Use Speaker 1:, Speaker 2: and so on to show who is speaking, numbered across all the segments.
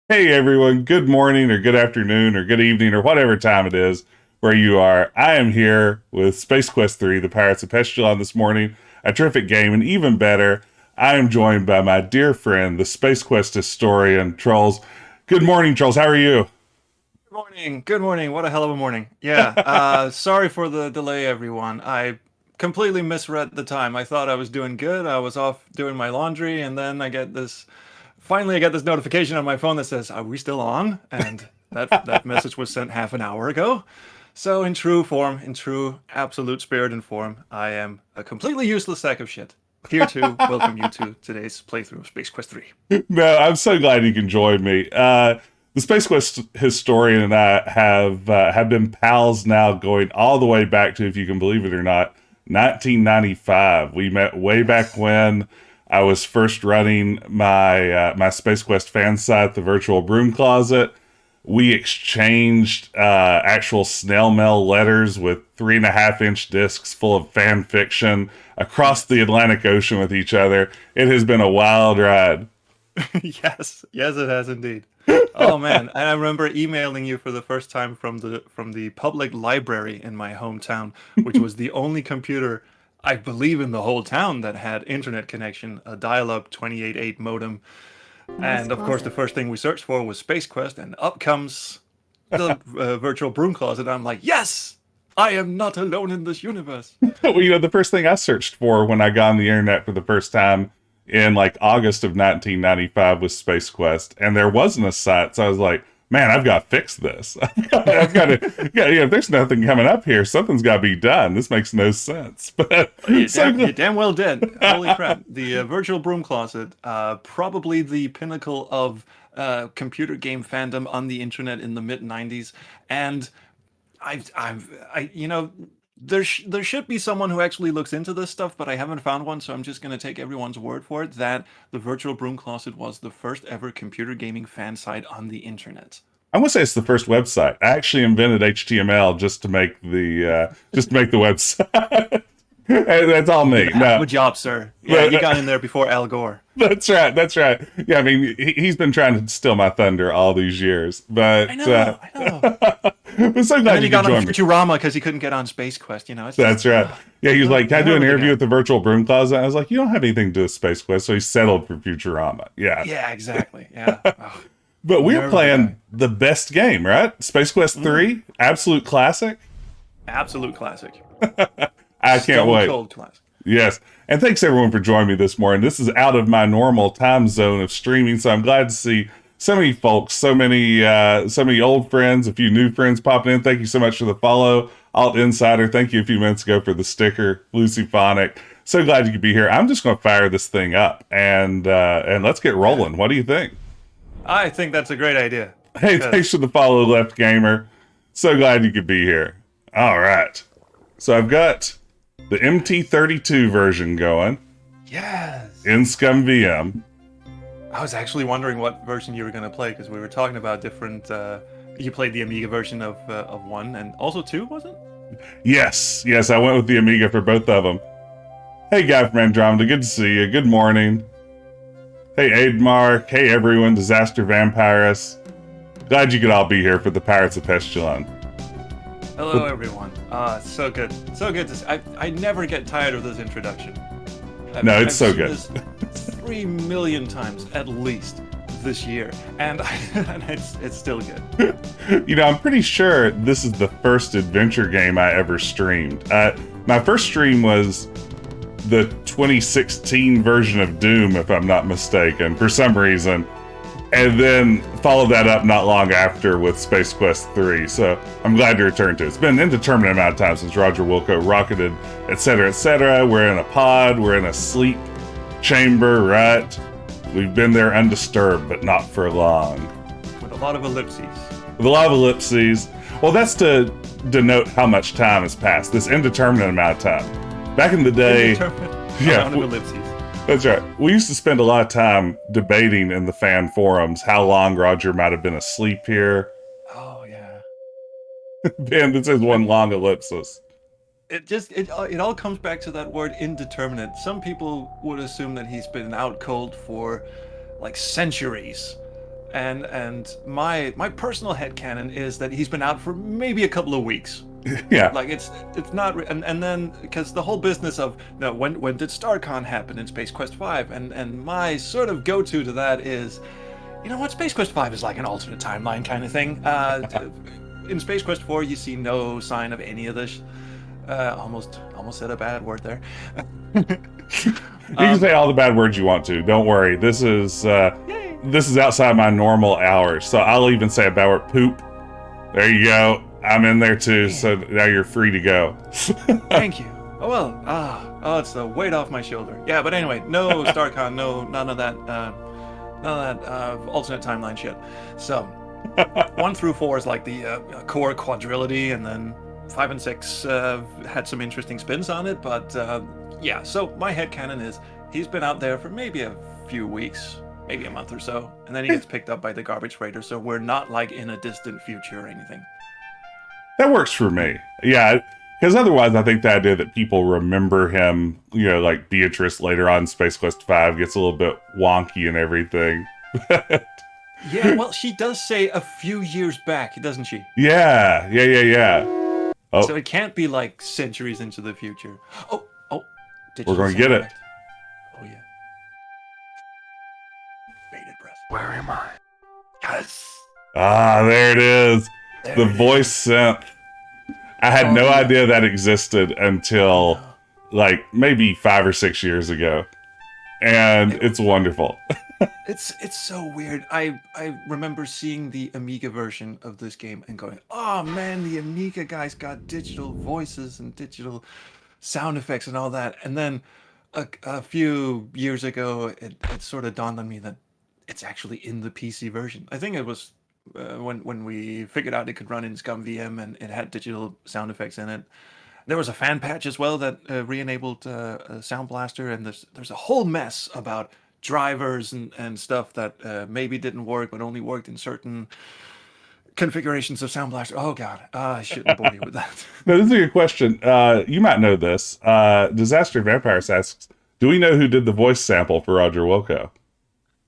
Speaker 1: Hey everyone, good morning or good afternoon or good evening or whatever time it is where you are. I am here with Space Quest 3, the Pirates of Pestulon this morning. A terrific game, and even better, I am joined by my dear friend, the Space Quest historian, Trolls. Good morning, Trolls. How are you?
Speaker 2: Good morning. Good morning. What a hell of a morning. Yeah. Sorry for the delay, everyone. I completely misread the time. I thought I was doing good. I was off doing my laundry, and then finally I get this notification on my phone that says, "Are we still on?" And that message was sent half an hour ago. So in true form, in true absolute spirit and form, I am a completely useless sack of shit. Here to welcome you to today's playthrough of Space Quest 3.
Speaker 1: No, I'm so glad you can join me. The Space Quest historian and I have been pals now, going all the way back to, if you can believe it or not, 1995. We met way back
Speaker 2: Yes.
Speaker 1: when I was first running my Space Quest fan site, the Virtual Broom Closet. We exchanged actual snail mail letters with 3.5 inch discs full of fan fiction across the
Speaker 2: Yes.
Speaker 1: Atlantic Ocean with each other. It has been a wild ride.
Speaker 2: Yes, yes, it has indeed. Oh man, and I remember emailing you for the first time from the public library in my hometown, which was the only computer I believe in the whole town that had internet connection, a dial-up 28.8 modem,
Speaker 3: Nice
Speaker 2: and of course the
Speaker 3: closet.
Speaker 2: first thing we searched for was Space Quest, and up comes the virtual broom closet. I'm like, yes, I am not alone in this universe.
Speaker 1: Well, the first thing I searched for when I got on the internet for the first time in like August of 1995 was Space Quest, and there wasn't a site, so I was like, "Man, I've got to fix this. I've got to, yeah. If there's nothing coming up here, something's got to be done. This makes no sense." But so
Speaker 2: You damn well did. Holy crap. The virtual broom closet, probably the pinnacle of computer game fandom on the internet in the mid 90s. And I, there should be someone who actually looks into this stuff, but I haven't found one, so I'm just going to take everyone's word for it that the virtual broom closet was the first ever computer gaming fan site on the internet.
Speaker 1: I'm gonna say it's the first website. I actually invented HTML just to make the website. And that's all
Speaker 2: You
Speaker 1: me.
Speaker 2: did a hell of
Speaker 1: No,
Speaker 2: a job, sir. Yeah, you
Speaker 1: but
Speaker 2: got in there before Al Gore.
Speaker 1: that's right. That's right. Yeah, I mean, he's been trying to steal my thunder all these years,
Speaker 2: I
Speaker 1: but
Speaker 2: know, I know.
Speaker 1: I'm so
Speaker 2: And
Speaker 1: glad
Speaker 2: then he
Speaker 1: you could
Speaker 2: got on
Speaker 1: join me.
Speaker 2: Futurama because he couldn't get on Space Quest. It's just,
Speaker 1: That's right. Yeah, he was like, "Can I do
Speaker 2: hell
Speaker 1: an
Speaker 2: of a
Speaker 1: interview
Speaker 2: guy.
Speaker 1: with the Virtual Broom Closet?" I was like, "You don't have anything to do with Space Quest," so he settled for Futurama. Yeah,
Speaker 2: Yeah, exactly. Yeah. Oh,
Speaker 1: but we're
Speaker 2: nerve of the guy.
Speaker 1: playing the best game, right? Space Quest
Speaker 2: Mm,
Speaker 1: 3, absolute classic.
Speaker 2: absolute classic.
Speaker 1: I can't
Speaker 2: Stone
Speaker 1: wait.
Speaker 2: cold classic.
Speaker 1: Yes. And thanks everyone for joining me this morning. This is out of my normal time zone of streaming, so I'm glad to see so many folks, so many old friends, a few new friends popping in. Thank you so much for the follow. Alt Insider, thank you a few minutes ago for the sticker. Lucy Phonic. So glad you could be here. I'm just gonna fire this thing up and let's get
Speaker 2: Yeah.
Speaker 1: rolling. What do you think?
Speaker 2: I think that's a great idea.
Speaker 1: Hey, thanks
Speaker 2: Because,
Speaker 1: for the follow, Left Gamer. So glad you could be here. All right. So I've got the MT-32 version going
Speaker 2: yes.
Speaker 1: in Scum VM.
Speaker 2: I was actually wondering what version you were going to play because we were talking about different. You played the Amiga version of one and also two, was it?
Speaker 1: Yes, yes, I went with the Amiga for both of them. Hey, guy from Andromeda, good to see you. Good morning. Hey, Aidmark. Hey, everyone. Disaster Vampirus. Glad you could all be here for the Pirates of Pestulon.
Speaker 2: Hello, everyone. So good. So good to see. I never get tired of this introduction.
Speaker 1: No, it's
Speaker 2: I've
Speaker 1: so
Speaker 2: seen
Speaker 1: good.
Speaker 2: this 3 million times at least this year, and, and it's still good.
Speaker 1: I'm pretty sure this is the first adventure game I ever streamed. My first stream was the 2016 version of Doom, if I'm not mistaken, for some reason. And then followed that up not long after with Space Quest 3. So I'm glad to return to it. It's been an indeterminate amount of time since Roger Wilco rocketed, etc., etc. We're in a pod, we're in a sleep chamber, right? We've been there undisturbed, but not for long.
Speaker 2: With a lot of ellipses.
Speaker 1: With a lot of ellipses. Well, that's to denote how much time has passed, this indeterminate amount of time. Back in the day,
Speaker 2: Indeterminate
Speaker 1: yeah,
Speaker 2: amount of ellipses.
Speaker 1: that's right. We used to spend a lot of time debating in the fan forums how long Roger might have been asleep here.
Speaker 2: Oh yeah.
Speaker 1: Ben, this is one
Speaker 2: And
Speaker 1: long ellipsis.
Speaker 2: it all comes back to that word indeterminate. Some people would assume that he's been out cold for like centuries. And my personal headcanon is that he's been out for maybe a couple of weeks.
Speaker 1: Yeah.
Speaker 2: Like it's not, and then because the whole business of when did StarCon happen in Space Quest 5, and my sort of go-to to that is, you know what, Space Quest 5 is like an alternate timeline kind of thing. In Space Quest 4 you see no sign of any of this. Almost said a bad word there.
Speaker 1: You can say all the bad words you want to. Don't worry. This is outside my normal hours, so I'll even say a bad word. Poop. There you go. I'm in there too, so now you're free to go.
Speaker 2: Thank you. Oh well. It's the weight off my shoulder. Yeah, but anyway, no StarCon, none of that alternate timeline shit. So 1 through 4 is like the core quadrilogy, and then 5 and 6 had some interesting spins on it, but yeah. So my headcanon is he's been out there for maybe a few weeks, maybe a month or so, and then he gets picked up by the garbage freighter. So we're not like in a distant future or anything.
Speaker 1: That works for me. Yeah, because otherwise I think the idea that people remember him, like Beatrice later on in Space Quest 5 gets a little bit wonky and everything.
Speaker 2: Yeah, well, she does say a few years back, doesn't she?
Speaker 1: Yeah. Oh.
Speaker 2: So it can't be like centuries into the future. Oh,
Speaker 1: we're going to get it.
Speaker 2: Oh, yeah. Bated breath.
Speaker 3: Where am I?
Speaker 2: Yes.
Speaker 1: Ah, there it is.
Speaker 2: There
Speaker 1: The
Speaker 2: it
Speaker 1: voice synth. I had no idea that existed until like maybe 5 or 6 years ago. And it's wonderful.
Speaker 2: It's so weird. I remember seeing the Amiga version of this game and going, oh man, the Amiga guys got digital voices and digital sound effects and all that. And then a few years ago, it sort of dawned on me that it's actually in the PC version. I think it was when we figured out it could run in ScumVM and it had digital sound effects in it. There was a fan patch as well that re-enabled Sound Blaster, and there's a whole mess about drivers and stuff that maybe didn't work, but only worked in certain configurations of Sound Blaster. Oh god, I shouldn't bore you with that.
Speaker 1: No, this is a good question. You might know this. Disaster Vampires asks, do we know who did the voice sample for Roger Wilco?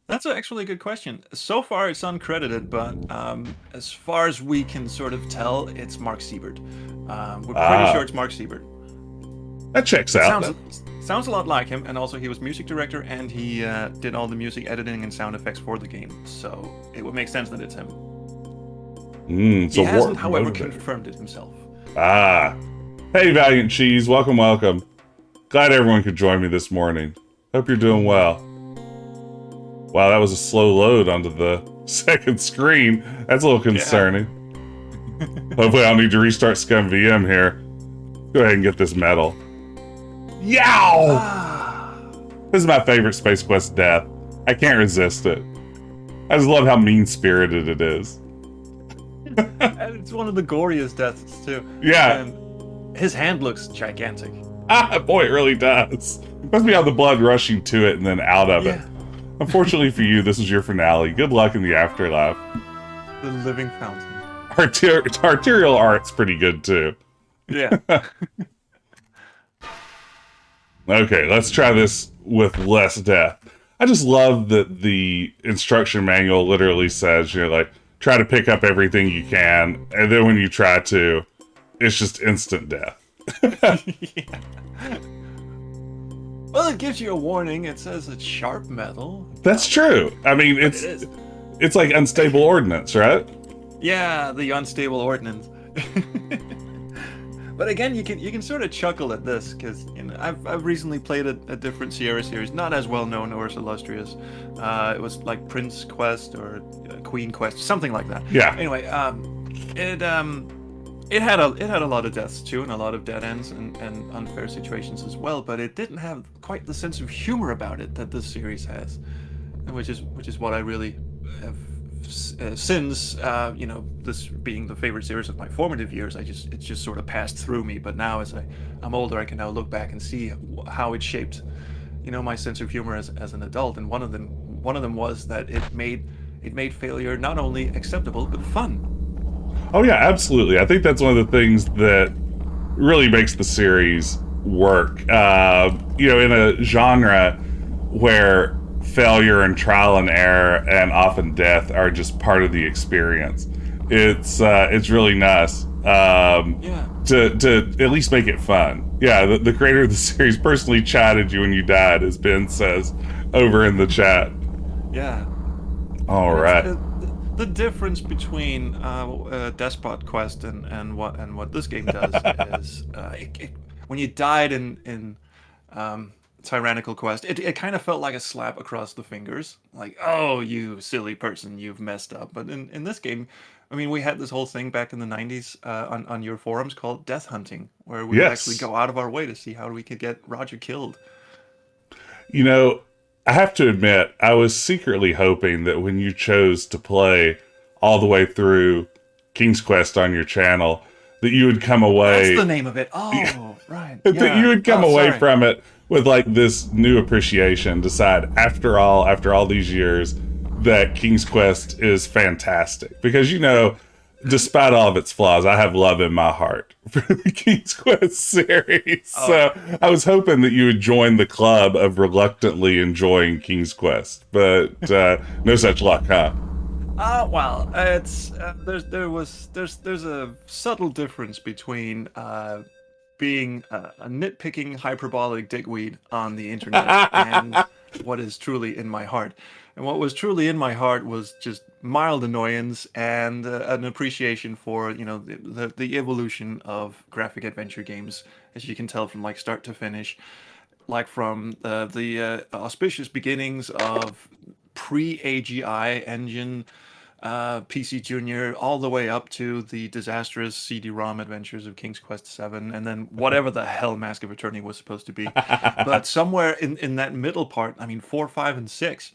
Speaker 2: That's actually a good question. So far, it's uncredited, but as far as we can sort of tell, it's Mark Siebert. We're pretty sure it's Mark Siebert.
Speaker 1: That checks out.
Speaker 2: Sounds a lot like him, and also he was music director, and he did all the music editing and sound effects for the game, so it would make sense that it's him.
Speaker 1: So
Speaker 2: he hasn't, however, confirmed it himself.
Speaker 1: Hey, Valiant Cheese, welcome. Glad everyone could join me this morning. Hope you're doing well. Wow, that was a slow load onto the second screen. That's a little concerning. Yeah. Hopefully I'll need to restart ScumVM here. Go ahead and get this medal. Yow! This is my favorite Space Quest death. I can't resist it. I just love how mean-spirited it is.
Speaker 2: And it's one of the goriest deaths, too.
Speaker 1: Yeah.
Speaker 2: And his hand looks gigantic.
Speaker 1: Boy, it really does. Must be how the blood rushing to it and then out of it. Unfortunately for you, this is your finale. Good luck in the afterlife.
Speaker 2: The living fountain.
Speaker 1: Arterial art's pretty good, too.
Speaker 2: Yeah.
Speaker 1: Okay, let's try this with less death. I just love that the instruction manual literally says, try to pick up everything you can, and then when you try to, it's just instant death.
Speaker 2: Yeah. Well, it gives you a warning. It says it's sharp metal.
Speaker 1: That's true. I mean, it's like unstable ordnance, right?
Speaker 2: Yeah, the unstable ordnance. But again, you can sort of chuckle at this because I've recently played a different Sierra series, not as well known or as illustrious. It was like Prince Quest or Queen Quest, something like that.
Speaker 1: Yeah.
Speaker 2: Anyway, it had a lot of deaths too, and a lot of dead ends and unfair situations as well. But it didn't have quite the sense of humor about it that this series has, which is what I really have. Since this being the favorite series of my formative years, it's just sort of passed through me. But now as I'm older, I can now look back and see how it shaped, my sense of humor as an adult. And one of them was that it made failure not only acceptable but fun.
Speaker 1: Oh yeah, absolutely. I think that's one of the things that really makes the series work. In a genre where failure and trial and error and often death are just part of the experience. It's really nice
Speaker 2: Yeah.
Speaker 1: to at least make it fun. Yeah, the creator of the series personally chatted you when you died, as Ben says over in the chat.
Speaker 2: Yeah.
Speaker 1: All
Speaker 2: And
Speaker 1: right.
Speaker 2: the difference between Despot Quest and what this game does is when you died in Tyrannical Quest, it kind of felt like a slap across the fingers, like, oh, you silly person, you've messed up. But in this game, I mean, we had this whole thing back in the 90s on your forums called death hunting, where we would actually
Speaker 1: Yes.
Speaker 2: go out of our way to see how we could get Roger killed.
Speaker 1: You know, I have to admit, I was secretly hoping that when you chose to play all the way through King's Quest on your channel, that you would come
Speaker 2: That's
Speaker 1: away
Speaker 2: the name of it. Oh, right.
Speaker 1: that you
Speaker 2: Yeah.
Speaker 1: would come
Speaker 2: Oh,
Speaker 1: away
Speaker 2: sorry.
Speaker 1: from it with like this new appreciation, decide after all these years that King's Quest is fantastic. Because despite all of its flaws, I have love in my heart for the King's Quest series.
Speaker 2: Oh,
Speaker 1: So I was hoping that you would join the club of reluctantly enjoying King's Quest, but no such luck, huh?
Speaker 2: well, it's there's a subtle difference between being a nitpicking hyperbolic dickweed on the internet and what is truly in my heart. And what was truly in my heart was just mild annoyance and an appreciation for the evolution of graphic adventure games, as you can tell from like start to finish, like from the auspicious beginnings of pre-AGI engine PC Junior, all the way up to the disastrous CD-ROM adventures of King's Quest VII, and then whatever the hell Mask of Eternity was supposed to be. But somewhere in that middle part, I mean, 4, 5, and 6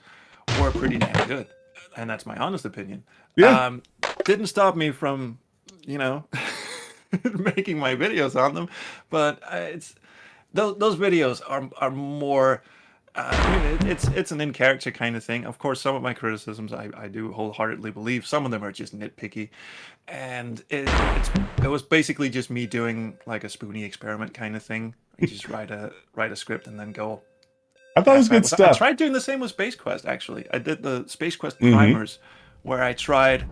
Speaker 2: were pretty damn good, and that's my honest opinion.
Speaker 1: Yeah.
Speaker 2: Um, didn't stop me from, you know, making my videos on them, but it's those videos are more. I mean, it's an in character kind of thing. Of course, some of my criticisms I do wholeheartedly believe. Some of them are just nitpicky, and it was basically just me doing like a spoony experiment kind of thing. I just write a script and then go
Speaker 1: I thought it was
Speaker 2: half at
Speaker 1: good
Speaker 2: with. I
Speaker 1: stuff.
Speaker 2: tried doing the same with Space Quest actually. I did the Space Quest
Speaker 1: Mm-hmm.
Speaker 2: primers, where I tried.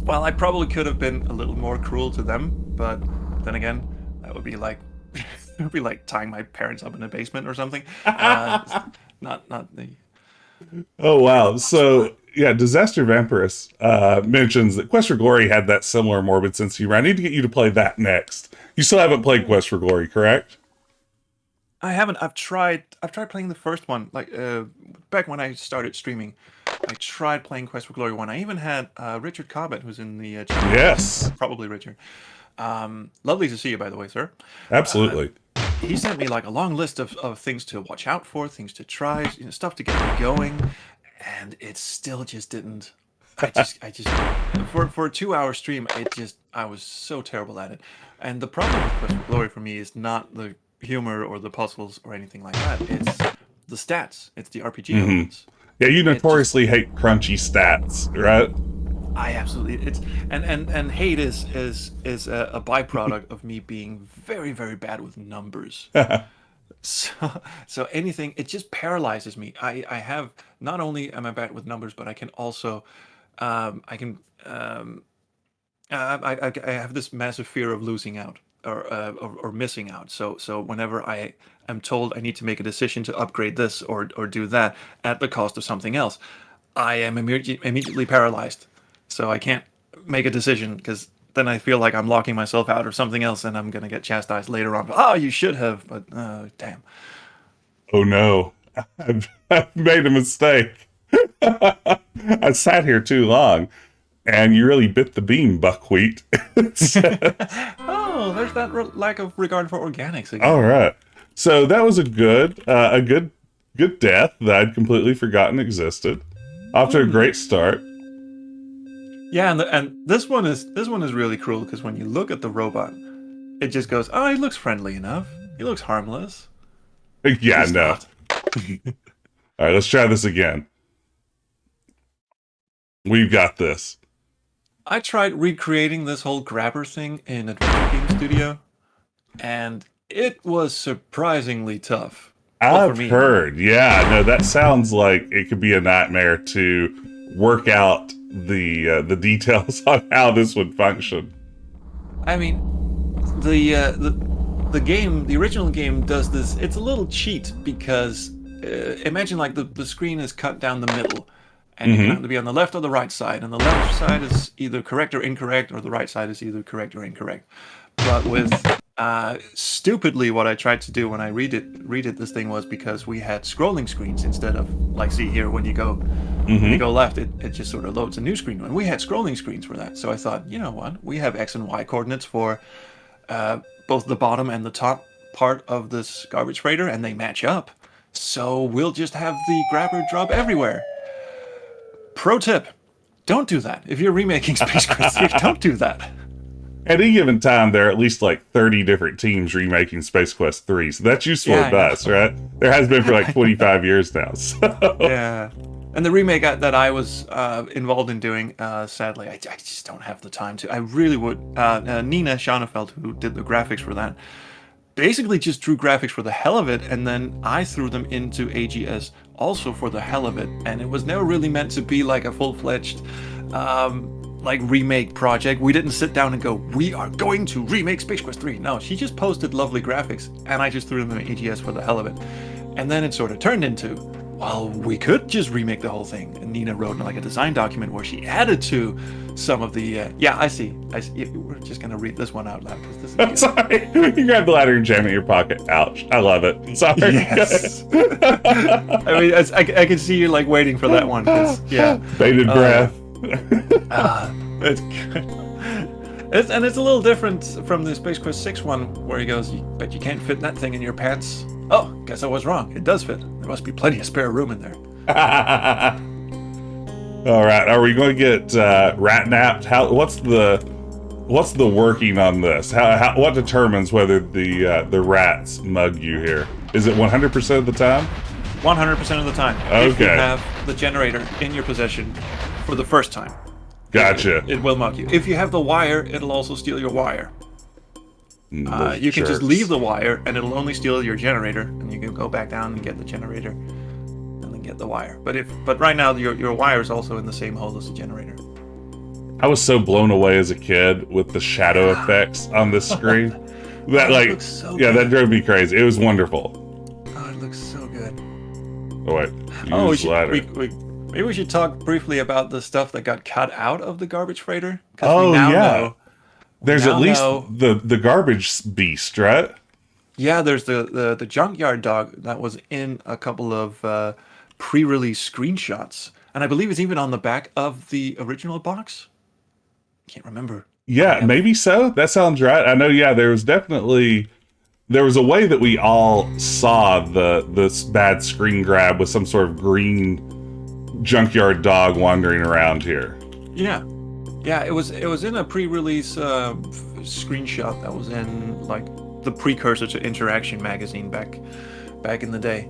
Speaker 2: Well, I probably could have been a little more cruel to them, but then again, that would be like it would be like tying my parents up in a basement or something. It's not the
Speaker 1: Oh wow!
Speaker 2: spot.
Speaker 1: So yeah, Disaster Vampirus mentions that Quest for Glory had that similar morbid sense of humor. I need to get you to play that next. You still haven't played Quest for Glory, correct?
Speaker 2: I haven't. I've tried playing the first one, like back when I started streaming. I tried playing Quest for Glory 1. I even had Richard Cobbett, who's in the chat right now.
Speaker 1: Yes,
Speaker 2: Probably Richard. Lovely to see you, by the way, sir.
Speaker 1: absolutely.
Speaker 2: He sent me like a long list of things to watch out for, things to try, stuff to get me going, and it still just didn't. I just for a 2 hour stream, I was so terrible at it. And the problem with Quest for Glory for me is not the humor or the puzzles or anything like that. It's the stats. It's the RPG
Speaker 1: Hmm.
Speaker 2: elements.
Speaker 1: Yeah, you
Speaker 2: It just
Speaker 1: notoriously hate crunchy stats, right?
Speaker 2: I absolutely it's and hate is a byproduct of me being very bad with numbers. So, so anything, it just paralyzes me. I have, not only am I bad with numbers, but I can also, I can, I have this massive fear of losing out or missing out. So whenever I am told I need to make a decision to upgrade this or do that at the cost of something else, I am immediately paralyzed. So I can't make a decision because then I feel like I'm locking myself out of something else and I'm gonna get chastised later on. Oh, you should have, but damn.
Speaker 1: Oh no, I've made a mistake. I sat here too long, and you really bit the beam, buckwheat.
Speaker 2: Oh, there's that lack of regard for organics
Speaker 1: All
Speaker 2: again.
Speaker 1: right. So that was a good death that I'd completely forgotten existed. Off to a great start.
Speaker 2: Yeah, and this one is really cruel because when you look at the robot, it just goes, "Oh, he looks friendly enough. He looks harmless." But
Speaker 1: Yeah,
Speaker 2: he's
Speaker 1: no.
Speaker 2: not.
Speaker 1: All right, let's try this again. We've got this.
Speaker 2: I tried recreating this whole grabber thing in Adventure Game Studio, and it was surprisingly tough. Well, for
Speaker 1: I've
Speaker 2: me.
Speaker 1: heard. Yeah, no, that sounds like it could be a nightmare to work out the details on how this would function.
Speaker 2: I mean, the game, the original game does this. It's a little cheat because imagine like the screen is cut down the middle, and you can
Speaker 1: Mm-hmm.
Speaker 2: either be on the left or the right side, and the left side is either correct or incorrect, or the right side is either correct or incorrect. But with stupidly, what I tried to do when I read it this thing was because we had scrolling screens instead of like see here when you
Speaker 1: Mm-hmm.
Speaker 2: go left, it just sort of loads a new screen. And we had scrolling screens for that. So I thought, you know what? We have X and Y coordinates for both the bottom and the top part of this garbage freighter, and they match up. So we'll just have the grabber drop everywhere. Pro tip: don't do that. If you're remaking Space Quest 3, don't do that.
Speaker 1: At any given time, there are at least like 30 different teams remaking Space Quest 3, so that's useful
Speaker 2: Yeah, I know.
Speaker 1: advice, right? There has been for like 25 years now. So.
Speaker 2: Yeah. And the remake that I was involved in doing, sadly, I just don't have the time to. I really would. Nina Schonefeld, who did the graphics for that, basically just drew graphics for the hell of it, and then I threw them into AGS also for the hell of it. And it was never really meant to be like a full-fledged like remake project. We didn't sit down and go, we are going to remake Space Quest 3. No, she just posted lovely graphics, and I just threw them in AGS for the hell of it. And then it sort of turned into, well, we could just remake the whole thing. And Nina wrote like a design document where she added to some of the. Yeah, I see. We're just gonna read this one out loud because this is
Speaker 1: I'm
Speaker 2: good.
Speaker 1: sorry. You grab the ladder and jam it in your pocket. Ouch. I love it. Sorry.
Speaker 2: Yes. I mean, I can see you like waiting for that one. 'Cause, yeah.
Speaker 1: Bated breath.
Speaker 2: It's good. It's a little different from the Space Quest 6 one where he goes, bet you can't fit that thing in your pants. Oh, guess I was wrong. It does fit. There must be plenty of spare room in there.
Speaker 1: All right. Are we going to get rat napped? What's the working on this? What determines whether the rats mug you here? Is it 100% of the time?
Speaker 2: 100% of the time. If you
Speaker 1: Okay.
Speaker 2: have the generator in your possession for the first time.
Speaker 1: Gotcha.
Speaker 2: It will mug you. If you have the wire, it'll also steal your wire.
Speaker 1: Those
Speaker 2: You can just
Speaker 1: jerks.
Speaker 2: leave the wire, and it'll only steal your generator, and you can go back down and get the generator, and then get the wire. But right now your wire is also in the same hole as the generator.
Speaker 1: I was so blown away as a kid with the shadow effects on this screen. That
Speaker 2: It looks so good.
Speaker 1: that drove me crazy. It was wonderful.
Speaker 2: Oh, it looks so good.
Speaker 1: Oh wait,
Speaker 2: Oh,
Speaker 1: use ladder.
Speaker 2: maybe we should talk briefly about the stuff that got cut out of the garbage freighter. 'Cause
Speaker 1: Oh,
Speaker 2: we now
Speaker 1: yeah.
Speaker 2: know-
Speaker 1: There's
Speaker 2: now
Speaker 1: at least
Speaker 2: know-
Speaker 1: the garbage beast, right?
Speaker 2: Yeah, there's the junkyard dog that was in a couple of pre-release screenshots, and I believe it's even on the back of the original box. Can't remember.
Speaker 1: Yeah, maybe so. That sounds right. I know. Yeah, there was a way that we all saw this bad screen grab with some sort of green junkyard dog wandering around here.
Speaker 2: Yeah, yeah. It was in a pre-release screenshot that was in like the precursor to Interaction magazine back in the day,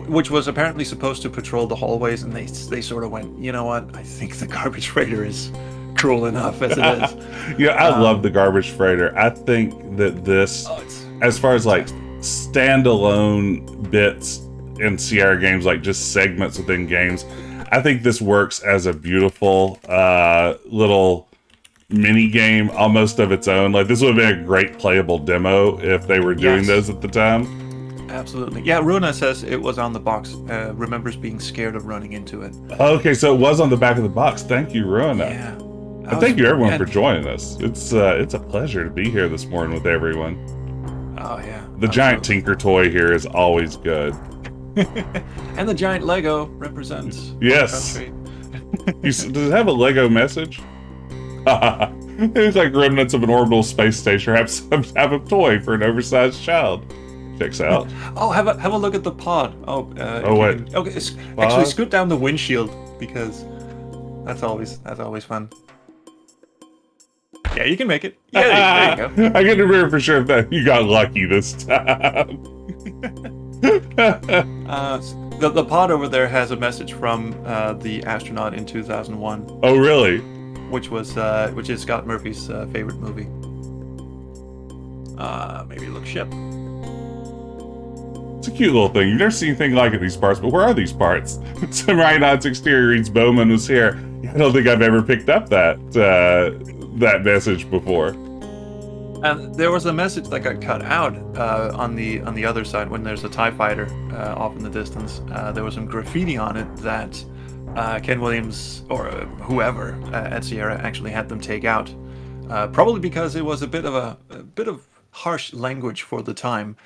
Speaker 2: which was apparently supposed to patrol the hallways, and they sort of went, you know what? I think the garbage freighter is cruel enough as it is.
Speaker 1: Yeah, I love the garbage freighter. I think that this, as far as like standalone bits in Sierra games, like just segments within games, I think this works as a beautiful little mini game almost of its own. Like this would have been a great playable demo if they were doing
Speaker 2: Yes.
Speaker 1: those at the time.
Speaker 2: Absolutely. Yeah, Runa says it was on the box. Remembers being scared of running into it.
Speaker 1: Okay, so it was on the back of the box. Thank you, Rona.
Speaker 2: Yeah.
Speaker 1: And thank you everyone for joining us. It's a pleasure to be here this morning with everyone.
Speaker 2: Oh yeah.
Speaker 1: The giant Tinker toy here is always good.
Speaker 2: And the giant Lego represents
Speaker 1: Yes.
Speaker 2: our country.
Speaker 1: Does it have a Lego message? It's like remnants of an orbital space station have a toy for an oversized child. Checks out.
Speaker 2: Oh, have a look at the pod.
Speaker 1: Oh, wait.
Speaker 2: Okay,
Speaker 1: Pod?
Speaker 2: actually scoot down the windshield because that's always fun. Yeah, you can make it. Yeah, there you go.
Speaker 1: I can remember for sure that you got lucky this time.
Speaker 2: The pod over there has a message from the astronaut in 2001,
Speaker 1: Oh, really?
Speaker 2: which is Scott Murphy's favorite movie. Maybe look ship.
Speaker 1: It's a cute little thing. You've never seen anything like it, these parts, but where are these parts? Samurai Knight's exterior reads Bowman was here. I don't think I've ever picked up that message before.
Speaker 2: And there was a message that got cut out on the other side when there's a TIE fighter off in the distance. There was some graffiti on it that Ken Williams or whoever at Sierra actually had them take out, probably because it was a bit of harsh language for the time.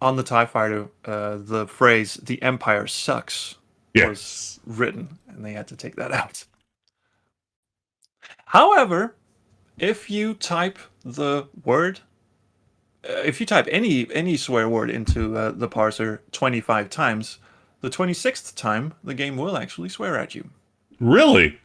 Speaker 2: On the TIE fighter, the phrase "the Empire sucks" was written, and they had to take that out. However, if you type the word, if you type any swear word into the parser 25 times, the 26th time the game will actually swear at you.
Speaker 1: Really?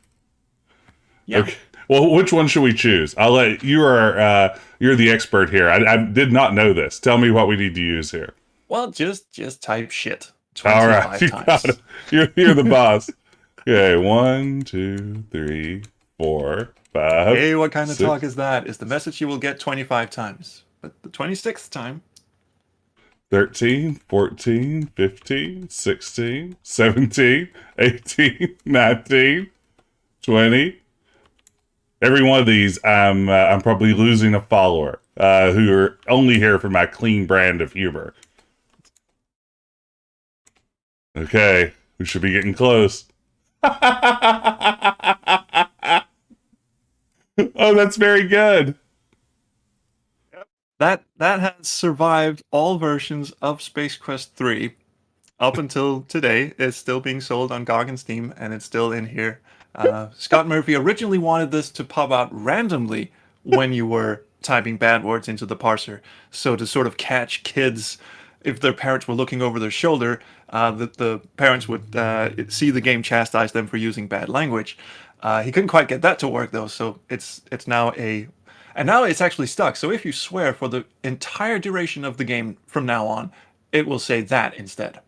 Speaker 2: Yeah.
Speaker 1: Okay. Well, which one should we choose? I'll let you are you're the expert here. I did not know this. Tell me what we need to use here.
Speaker 2: Well, just type shit 25
Speaker 1: All right,
Speaker 2: times.
Speaker 1: You're the boss. Okay, 1, 2, 3, 4, 5.
Speaker 2: Hey, what kind of
Speaker 1: 6.
Speaker 2: talk is that? Is the message you will get 25 times. But the 26th time.
Speaker 1: 13, 14, 15, 16, 17, 18, 19, 20. Every one of these, I'm probably losing a follower who are only here for my clean brand of humor. Okay, we should be getting close. Oh, that's very good.
Speaker 2: That has survived all versions of Space Quest 3 up until today. It's still being sold on GOG and Steam, and it's still in here. Scott Murphy originally wanted this to pop out randomly when you were typing bad words into the parser, so to sort of catch kids if their parents were looking over their shoulder, the parents would see the game chastise them for using bad language. He couldn't quite get that to work though, so it's now and now it's actually stuck. So if you swear for the entire duration of the game from now on, it will say that instead.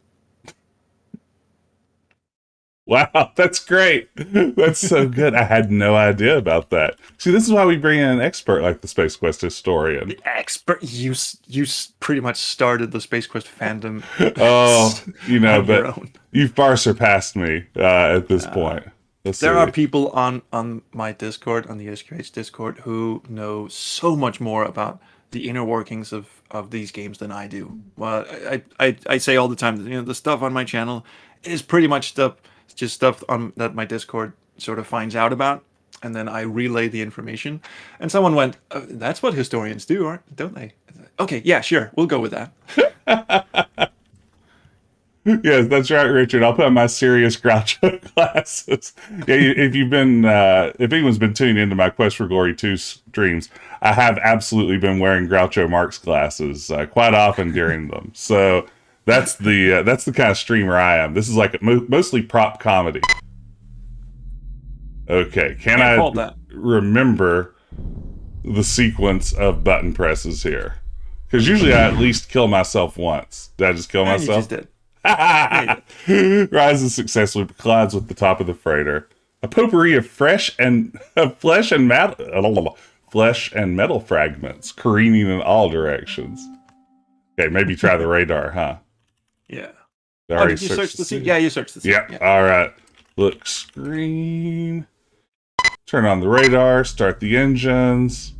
Speaker 1: Wow, that's great. That's so good. I had no idea about that. See, this is why we bring in an expert like the Space Quest historian.
Speaker 2: The expert, you pretty much started the Space Quest fandom.
Speaker 1: Oh, but you've far surpassed me at this point.
Speaker 2: There are people on my Discord, on the SQH Discord, who know so much more about the inner workings of these games than I do. Well, I say all the time that the stuff on my channel is pretty much stuff that my Discord sort of finds out about, and then I relay the information. And someone went, "That's what historians do, don't they?" Okay, yeah, sure, we'll go with that.
Speaker 1: Yes, that's right, Richard. I'll put on my serious Groucho glasses. Yeah, if anyone's been tuning into my Quest for Glory 2 streams, I have absolutely been wearing Groucho Marx glasses quite often during them. So that's the kind of streamer I am. This is like mostly prop comedy. Okay, can I remember the sequence of button presses here? Because usually I at least kill myself once. Did I just kill myself?
Speaker 2: You just did.
Speaker 1: Rises successfully, collides with the top of the freighter. A potpourri of flesh and metal fragments careening in all directions. Okay, maybe try the radar, huh?
Speaker 2: Yeah.
Speaker 1: Did
Speaker 2: you search the scene? Yeah, you searched the scene.
Speaker 1: Yep. Yeah. All right. Look, screen. Turn on the radar. Start the engines.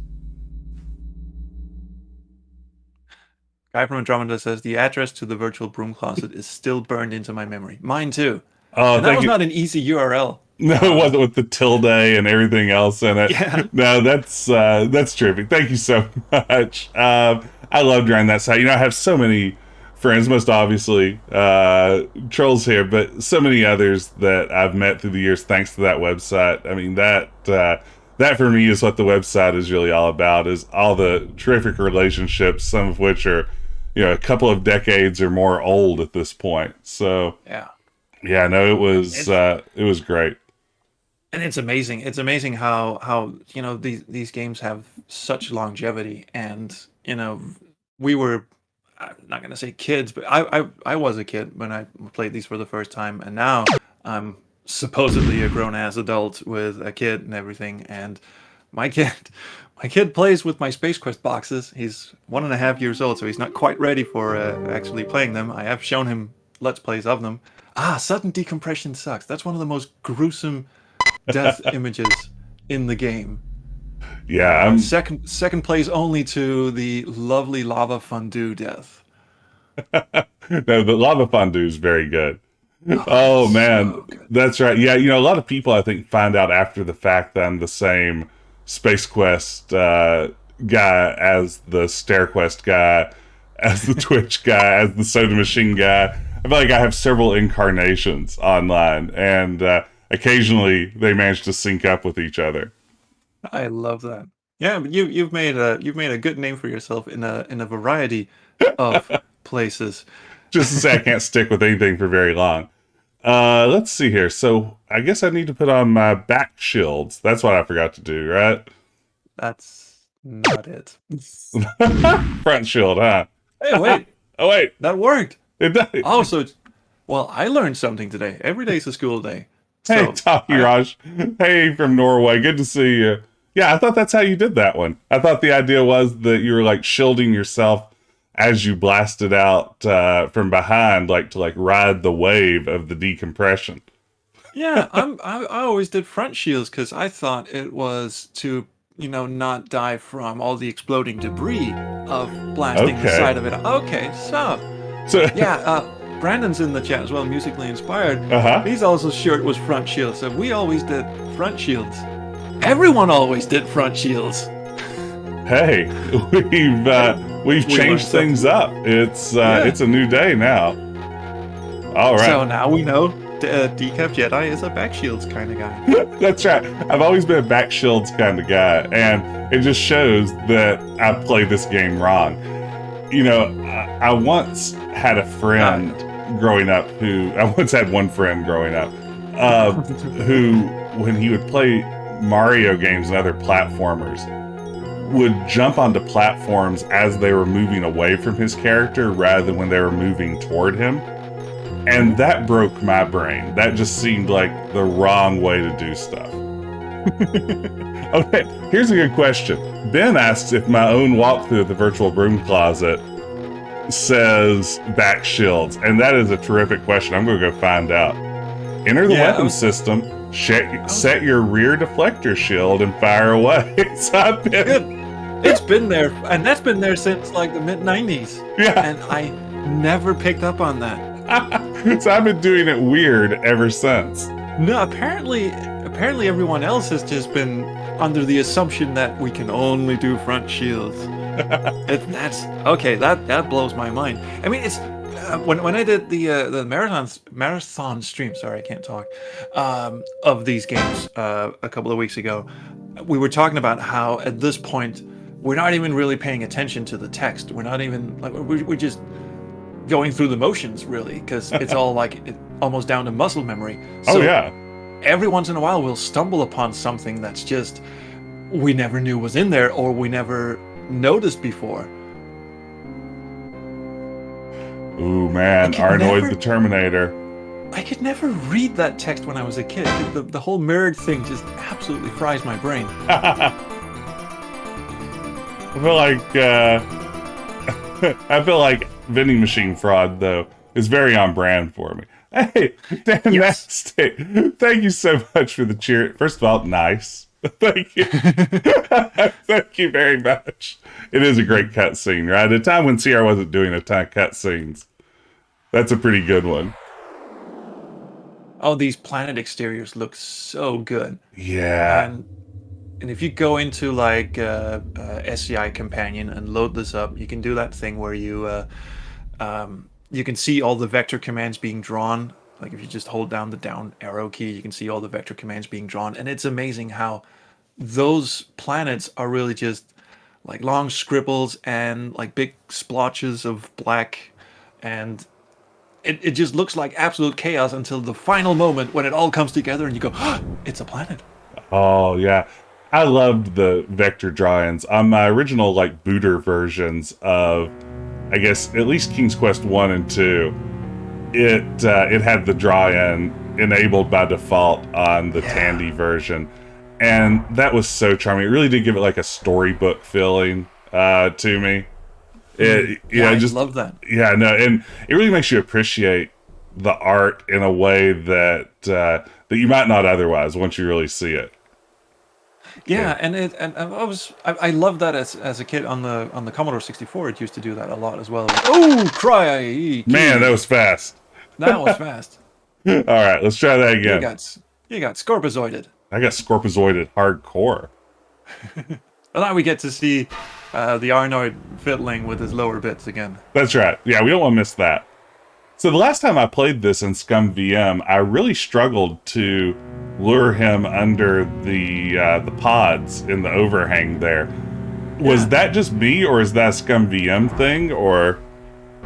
Speaker 2: Guy from Andromeda says the address to the virtual broom closet is still burned into my memory. Mine too.
Speaker 1: Oh,
Speaker 2: and that was not an easy URL.
Speaker 1: No, it wasn't, with the tilde and everything else in it.
Speaker 2: Yeah.
Speaker 1: No, that's terrific. Thank you so much. I loved running that site. I have so many friends, most obviously trolls here, but so many others that I've met through the years thanks to that website. I mean, that for me is what the website is really all about, is all the terrific relationships, some of which are, a couple of decades or more old at this point. So yeah, no, it was great.
Speaker 2: And it's amazing. It's amazing how these games have such longevity. And we were, I'm not gonna say kids, but I was a kid when I played these for the first time, and now I'm supposedly a grown ass adult with a kid and everything. And my kid, my kid plays with my Space Quest boxes. He's 1.5 years old, so he's not quite ready for actually playing them. I have shown him Let's Plays of them. Sudden decompression sucks. That's one of the most gruesome death images in the game.
Speaker 1: Yeah, I'm
Speaker 2: Second plays only to the lovely lava fondue death.
Speaker 1: no, the lava fondue is very good.
Speaker 2: Oh,
Speaker 1: Oh
Speaker 2: it's
Speaker 1: man,
Speaker 2: so good.
Speaker 1: that's right. Yeah, a lot of people I think find out after the fact that I'm the same Space Quest guy as the StairQuest guy, as the Twitch guy, as the Soda Machine guy. I feel like I have several incarnations online, and occasionally they manage to sync up with each other.
Speaker 2: I love that. Yeah, but you've made a good name for yourself in a variety of places.
Speaker 1: Just to say I can't stick with anything for very long. Let's see here. So I guess I need to put on my back shields. That's what I forgot to do, right?
Speaker 2: That's not it.
Speaker 1: Front shield, huh?
Speaker 2: Hey, wait,
Speaker 1: Oh wait,
Speaker 2: that worked.
Speaker 1: it does.
Speaker 2: Oh, well, I learned something today. Every day's a school day.
Speaker 1: Hey,
Speaker 2: So
Speaker 1: Taki Raj. Hey, from Norway. Good to see you. Yeah, I thought that's how you did that one. I thought the idea was that you were like shielding yourself as you blasted out from behind, like to like ride the wave of the decompression.
Speaker 2: yeah, I always did front shields because I thought it was to not die from all the exploding debris of blasting the
Speaker 1: Okay.
Speaker 2: side of it. Okay, so
Speaker 1: So,
Speaker 2: yeah, Brandon's in the chat as well, musically inspired.
Speaker 1: uh-huh.
Speaker 2: He's also shirt was front shields, so we always did front shields. Everyone always did front shields.
Speaker 1: Hey, we've
Speaker 2: We
Speaker 1: changed
Speaker 2: learned
Speaker 1: things up. It's
Speaker 2: Yeah.
Speaker 1: it's a new day now. All right.
Speaker 2: So now we know Decaf Jedi is a back shields kind of guy.
Speaker 1: That's right. I've always been a back shields kind of guy, and it just shows that I play this game wrong. I once had a friend growing up I once had one friend growing up, who, when he would play Mario games and other platformers, would jump onto platforms as they were moving away from his character rather than when they were moving toward him. And that broke my brain. That just seemed like the wrong way to do stuff. Okay, here's a good question. Ben asks if my own walkthrough of the virtual broom closet says back shields, and that is a terrific question. I'm going to go find out. Enter the weapon system, set your rear deflector shield, and fire away. So I've been...
Speaker 2: Good. It's been there, and that's been there since like the mid-90s.
Speaker 1: Yeah.
Speaker 2: And I never picked up on that.
Speaker 1: So I've been doing it weird ever since.
Speaker 2: No, apparently everyone else has just been under the assumption that we can only do front shields. That's okay. That blows my mind. I mean, it's when I did the marathon stream. Sorry, I can't talk. Of these games a couple of weeks ago, we were talking about how at this point we're not even really paying attention to the text. We're not even like we're just going through the motions, really, because it's all like almost down to muscle memory. So
Speaker 1: Oh yeah.
Speaker 2: every once in a while we'll stumble upon something that's just we never knew was in there or we never noticed before.
Speaker 1: Ooh man, Arnold the Terminator.
Speaker 2: I could never read that text when I was a kid. The whole mirrored thing just absolutely fries my brain.
Speaker 1: I feel like vending machine fraud though is very on brand for me. Hey, Dan
Speaker 2: Yes.
Speaker 1: Nasty, thank you so much for the cheer. First of all, nice. Thank you. Thank you very much. It is a great cutscene, right? At a time when CR wasn't doing a ton of cutscenes. That's a pretty good one.
Speaker 2: Oh, these planet exteriors look so good.
Speaker 1: Yeah.
Speaker 2: And if you go into like SCI Companion and load this up, you can do that thing where you can see all the vector commands being drawn. Like if you just hold down the down arrow key, you can see all the vector commands being drawn. And it's amazing how those planets are really just like long scribbles and like big splotches of black. And it just looks like absolute chaos until the final moment when it all comes together and you go, oh, it's a planet.
Speaker 1: Oh yeah. I loved the vector drawings on my original like booter versions of, I guess, at least King's Quest 1 and 2. It had the draw-in enabled by default on the Tandy version, And that was so charming. It really did give it like a storybook feeling to me.
Speaker 2: I love that.
Speaker 1: Yeah, no, and it really makes you appreciate the art in a way that that you might not otherwise once you really see it.
Speaker 2: Yeah, and I loved that as a kid on the Commodore 64. It used to do that a lot as well. Oh, cry!
Speaker 1: Man, that was fast.
Speaker 2: That was fast.
Speaker 1: All right, let's try that again.
Speaker 2: You got Scorpizoided.
Speaker 1: I got Scorpizoided hardcore.
Speaker 2: Well, now we get to see the Arnoid fiddling with his lower bits again.
Speaker 1: That's right. Yeah, we don't want to miss that. So the last time I played this in Scum VM, I really struggled to lure him under the pods in the overhang there. Was that just me, or is that a Scum VM thing, or?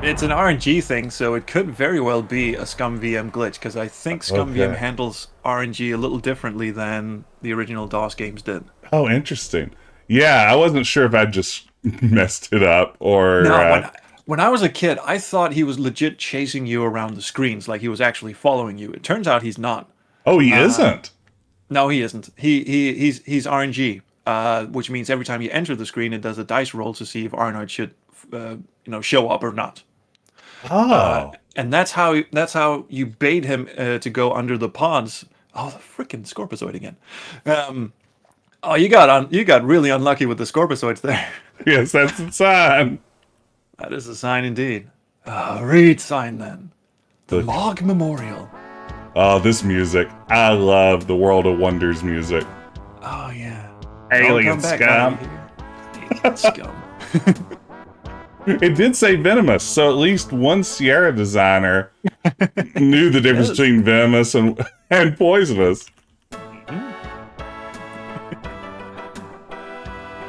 Speaker 2: It's an RNG thing, so it could very well be a Scum VM glitch, because I think Scum VM handles RNG a little differently than the original DOS games did.
Speaker 1: Oh, interesting. Yeah, I wasn't sure if I just messed it up, or...
Speaker 2: No, when I was a kid, I thought he was legit chasing you around the screens, like he was actually following you. It turns out he's not.
Speaker 1: Oh, he isn't?
Speaker 2: No, he isn't. He's RNG, which means every time you enter the screen, it does a dice roll to see if Arnold should show up or not.
Speaker 1: Oh.
Speaker 2: And that's how you bait him to go under the pods. Oh, the freaking Scorpizoid again. Oh, you got really unlucky with the Scorpizoids there.
Speaker 1: Yes, that's a sign.
Speaker 2: That is a sign indeed. Read sign then. The Log Memorial.
Speaker 1: Oh, this music. I love the World of Wonders music.
Speaker 2: Oh, yeah.
Speaker 1: Alien scum.
Speaker 2: Alien scum.
Speaker 1: It did say venomous, so at least one Sierra designer knew the difference between venomous and poisonous.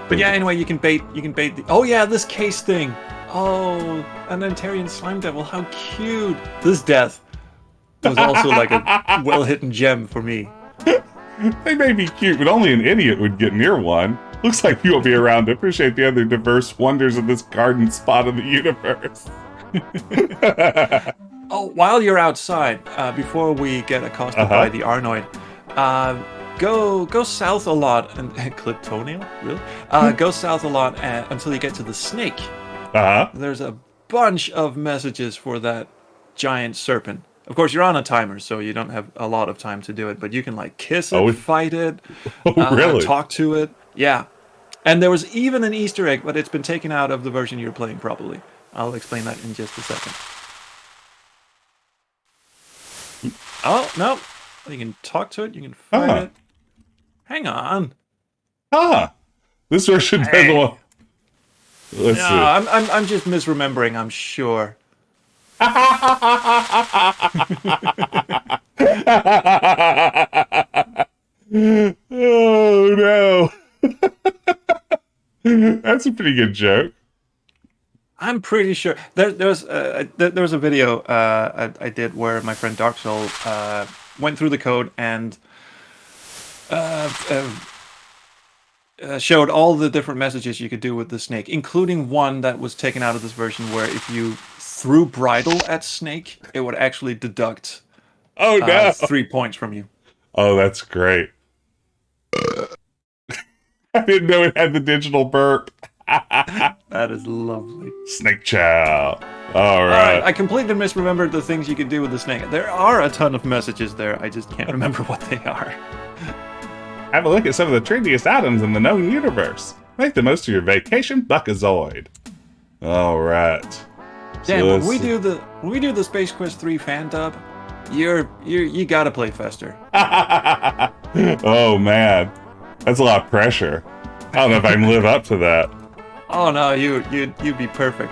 Speaker 2: But yeah, anyway, you can bait the... Oh yeah, this case thing. Oh, an Antarian slime devil. How cute. This death was also like a well-hidden gem for me.
Speaker 1: They may be cute, but only an idiot would get near one. Looks like you'll be around to appreciate the other diverse wonders of this garden spot of the universe.
Speaker 2: Oh, while you're outside, before we get accosted by the Arnoid, go south a lot and clip toenail, really? Go south a lot until you get to the snake. There's a bunch of messages for that giant serpent. Of course, you're on a timer, so you don't have a lot of time to do it, but you can like kiss it, fight it,
Speaker 1: really?
Speaker 2: Talk to it. Yeah. And there was even an Easter egg, but it's been taken out of the version you're playing probably. I'll explain that in just a second. Oh, no. You can talk to it, you can fight it. Hang on.
Speaker 1: This version does one. Let's see.
Speaker 2: I'm just misremembering, I'm sure.
Speaker 1: Oh no. That's a pretty good joke.
Speaker 2: I'm pretty sure there was a video I did where my friend Dark Soul went through the code and showed all the different messages you could do with the snake, including one that was taken out of this version where if you threw bridle at snake, it would actually deduct 3 points from you.
Speaker 1: Oh, that's great. I didn't know it had the digital burp.
Speaker 2: That is lovely.
Speaker 1: Snake chow. All right.
Speaker 2: I completely misremembered the things you could do with the snake. There are a ton of messages there. I just can't remember what they are.
Speaker 1: Have a look at some of the trendiest items in the known universe. Make the most of your vacation buckazoid. All right.
Speaker 2: Damn, when we do the Space Quest 3 fan dub, you gotta play Fester.
Speaker 1: Oh man, that's a lot of pressure. I don't know if I can live up to that.
Speaker 2: Oh no, you'd be perfect.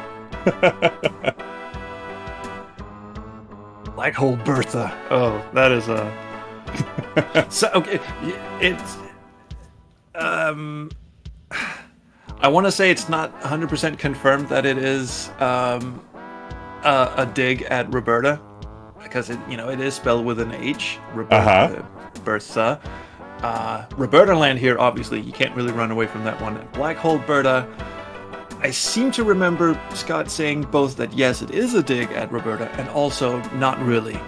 Speaker 2: Black Hole Bertha. Oh, that is a. So okay, it's I want to say it's not 100% confirmed that it is a dig at Roberta, because it is spelled with an H. Roberta, Bertha. Roberta Land here, obviously, you can't really run away from that one. Black Hole Berta, I seem to remember Scott saying both that yes, it is a dig at Roberta, and also not really.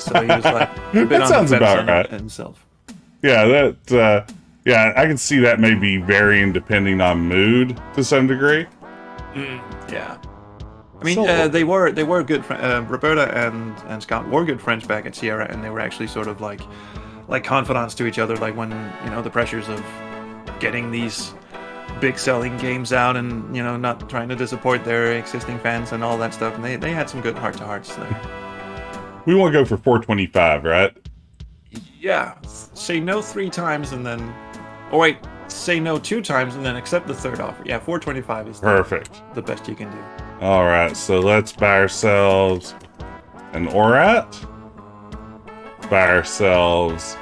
Speaker 2: So he was like a bit
Speaker 1: that
Speaker 2: on
Speaker 1: sounds
Speaker 2: the fence
Speaker 1: about right
Speaker 2: himself.
Speaker 1: Yeah, that Yeah, I can see that maybe varying depending on mood to some degree.
Speaker 2: Yeah. I mean,
Speaker 1: So-
Speaker 2: they were good. Roberta and Scott were good friends back at Sierra, and they were actually sort of like confidants to each other. Like when the pressures of getting these big selling games out, and not trying to disappoint their existing fans and all that stuff. And they had some good heart to hearts there.
Speaker 1: We want to go for 425, right?
Speaker 2: Yeah, say no 3 times and then, oh wait, say no 2 times and then accept the third offer. Yeah, 425 is
Speaker 1: Perfect.
Speaker 2: the best you can do.
Speaker 1: All right, so let's buy ourselves an Orat. Buy ourselves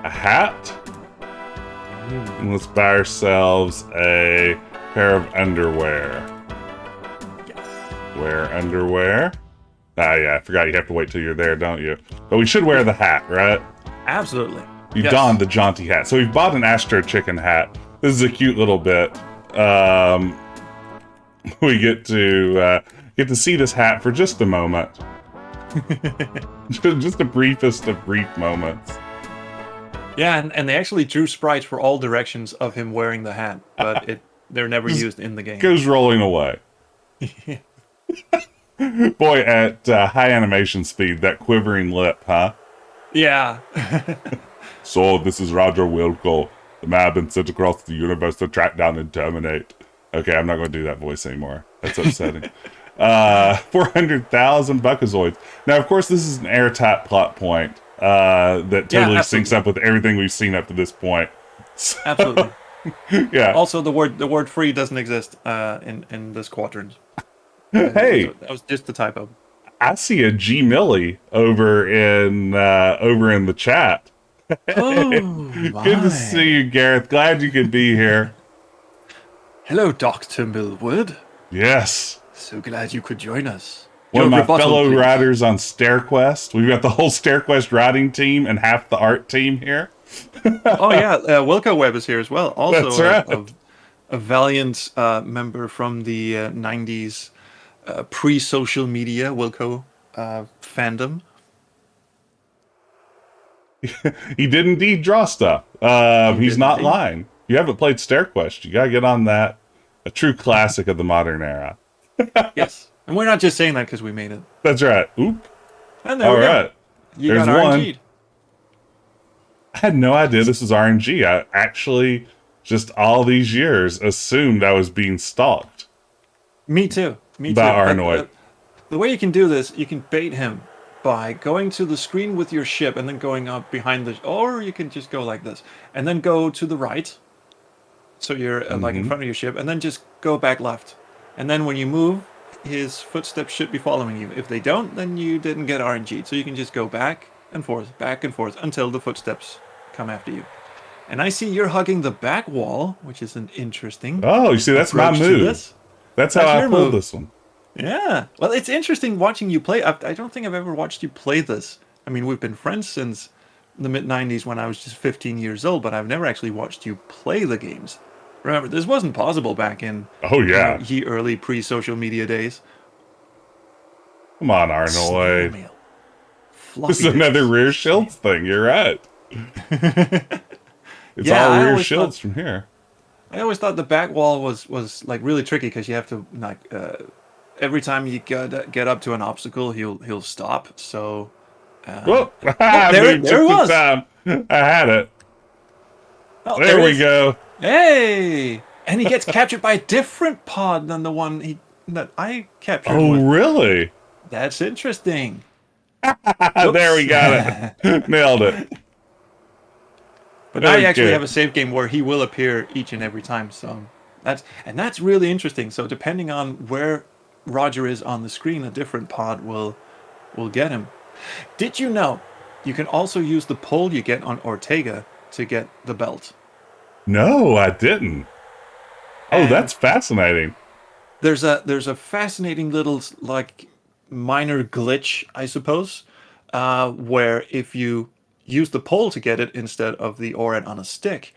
Speaker 1: a hat. And let's buy ourselves a pair of underwear.
Speaker 2: Yes.
Speaker 1: Wear underwear. Ah, yeah, I forgot you have to wait till you're there, don't you? But we should wear the hat, right?
Speaker 2: Absolutely.
Speaker 1: You
Speaker 2: Yes.
Speaker 1: donned the jaunty hat. So we've bought an Astro Chicken hat. This is a cute little bit. We get to see this hat for just a moment. Just the briefest of brief moments.
Speaker 2: Yeah, and they actually drew sprites for all directions of him wearing the hat, but they're never used in the game.
Speaker 1: Goes rolling away. Boy, at high animation speed, that quivering lip, huh?
Speaker 2: Yeah.
Speaker 1: So, this is Roger Wilco. The man been sent across the universe to track down and terminate. Okay, I'm not going to do that voice anymore. That's upsetting. 400,000 Buckazoids. Now, of course, this is an airtight plot point that totally syncs up with everything we've seen up to this point. So,
Speaker 2: Absolutely.
Speaker 1: yeah.
Speaker 2: Also, the word free doesn't exist in this quadrant.
Speaker 1: Hey,
Speaker 2: That was just a typo.
Speaker 1: I see a G Millie over in the chat.
Speaker 2: Oh, my.
Speaker 1: Good to see you, Gareth. Glad you could be here.
Speaker 2: Hello, Dr. Millwood.
Speaker 1: Yes.
Speaker 2: So glad you could join us.
Speaker 1: One of
Speaker 2: Your
Speaker 1: my
Speaker 2: rebuttal,
Speaker 1: fellow
Speaker 2: please.
Speaker 1: riders on StairQuest. We've got the whole StairQuest riding team and half the art team here.
Speaker 2: Oh, yeah. Wilco Webb is here as well. Also,
Speaker 1: That's right.
Speaker 2: a valiant member from the 90s pre-social media Wilco fandom.
Speaker 1: He did indeed draw stuff. He's
Speaker 2: did
Speaker 1: not
Speaker 2: indeed.
Speaker 1: lying. If you haven't played StairQuest, you gotta get on that. A true classic of the modern era.
Speaker 2: Yes. And we're not just saying that because we made it.
Speaker 1: That's right. Oop.
Speaker 2: And there
Speaker 1: All
Speaker 2: we go.
Speaker 1: right.
Speaker 2: You
Speaker 1: There's
Speaker 2: got
Speaker 1: one.
Speaker 2: RNG'd.
Speaker 1: I had no idea this was RNG. I actually, just all these years, assumed I was being stalked.
Speaker 2: Me too. Me too.
Speaker 1: By Arnoid.
Speaker 2: The way you can do this, you can bait him by going to the screen with your ship and then going up behind the... Or you can just go like this. And then go to the right. So you're like in front of your ship. And then just go back left. And then when you move, his footsteps should be following you. If they don't, then you didn't get RNG'd. So you can just go back and forth until the footsteps come after you. And I see you're hugging the back wall, which is an interesting
Speaker 1: Oh, you see, that's my
Speaker 2: approach to
Speaker 1: move.
Speaker 2: this.
Speaker 1: That's how
Speaker 2: That's
Speaker 1: I
Speaker 2: your
Speaker 1: pulled
Speaker 2: move.
Speaker 1: this one.
Speaker 2: Yeah. Well, it's interesting watching you play. I don't think I've ever watched you play this. I mean, we've been friends since the mid-90s when I was just 15 years old, but I've never actually watched you play the games. Remember, this wasn't possible back in
Speaker 1: Oh, yeah.
Speaker 2: the early pre-social media days.
Speaker 1: Come on,
Speaker 2: Snail
Speaker 1: Arnold.
Speaker 2: mail.
Speaker 1: This is
Speaker 2: Floppy
Speaker 1: another
Speaker 2: disks.
Speaker 1: rear shields thing. You're right. It's
Speaker 2: Yeah,
Speaker 1: all
Speaker 2: I
Speaker 1: rear
Speaker 2: always
Speaker 1: shields from here.
Speaker 2: I always thought the back wall was like really tricky because you have to like every time you get up to an obstacle, he'll stop. So
Speaker 1: Whoop!
Speaker 2: there
Speaker 1: I moved
Speaker 2: it
Speaker 1: just in
Speaker 2: was.
Speaker 1: time. I had it.
Speaker 2: oh,
Speaker 1: There
Speaker 2: it
Speaker 1: we
Speaker 2: is.
Speaker 1: go.
Speaker 2: Hey, and he gets captured by a different pod than the one that I captured.
Speaker 1: Oh,
Speaker 2: with.
Speaker 1: really?
Speaker 2: That's interesting.
Speaker 1: There we got it. Nailed it.
Speaker 2: But now you
Speaker 1: Very
Speaker 2: actually
Speaker 1: good.
Speaker 2: have a save game where he will appear each and every time. So that's really interesting. So depending on where Roger is on the screen, a different pod will get him. Did you know you can also use the pull you get on Ortega to get the belt?
Speaker 1: No, I didn't. Oh,
Speaker 2: And
Speaker 1: that's fascinating.
Speaker 2: there's a fascinating little like minor glitch, I suppose, where if you use the pole to get it instead of the ORAD on a stick,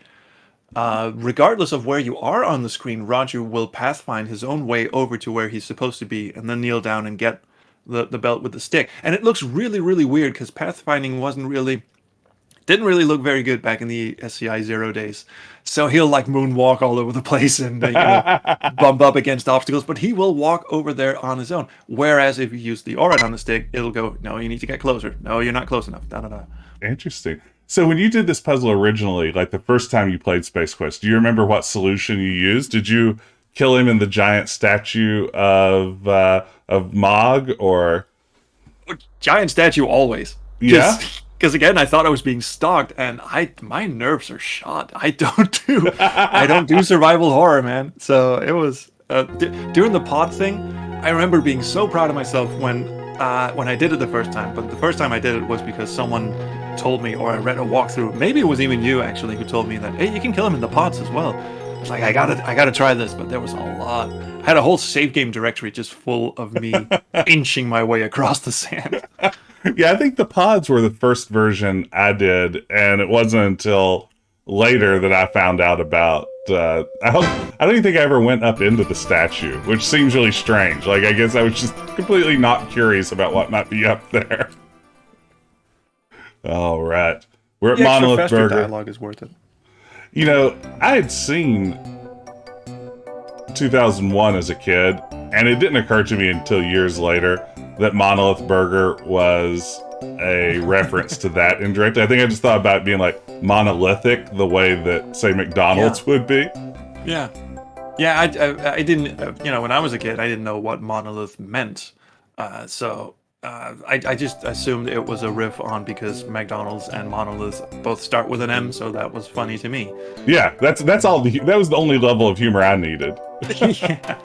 Speaker 2: regardless of where you are on the screen, Roger will pathfind his own way over to where he's supposed to be and then kneel down and get the belt with the stick. And it looks really, really weird because pathfinding wasn't really didn't really look very good back in the SCI Zero days. So he'll like moonwalk all over the place and bump up against obstacles, but he will walk over there on his own. Whereas if you use the Aura on the stick, it'll go, no, you need to get closer. No, you're not close enough. Da, da, da.
Speaker 1: Interesting. So when you did this puzzle originally, like the first time you played Space Quest, do you remember what solution you used? Did you kill him in the giant statue of Mog, or
Speaker 2: giant statue always?
Speaker 1: Yeah.
Speaker 2: Because again, I thought I was being stalked, and my nerves are shot. I don't do survival horror, man. So it was doing the pod thing. I remember being so proud of myself when I did it the first time. But the first time I did it was because someone told me, or I read a walkthrough. Maybe it was even you actually who told me that, hey, you can kill him in the pods as well. I was like, I gotta try this, but there was a lot. I had a whole save game directory just full of me inching my way across the sand.
Speaker 1: Yeah, I think the pods were the first version I did, and it wasn't until later that I found out about. I don't even think I ever went up into the statue, which seems really strange. Like, I guess I was just completely not curious about what might be up there. All right, we're at Monolith Burger.
Speaker 2: Dialogue is worth it.
Speaker 1: You know, I had seen 2001 as a kid, and it didn't occur to me until years later that Monolith Burger was a reference to that indirectly. I think I just thought about it being like monolithic, the way that, say, McDonald's would be.
Speaker 2: Yeah. Yeah, I didn't, when I was a kid, I didn't know what monolith meant. So I just assumed it was a riff on, because McDonald's and monolith both start with an M, so that was funny to me.
Speaker 1: Yeah, that's all. That was the only level of humor I needed.
Speaker 2: Yeah.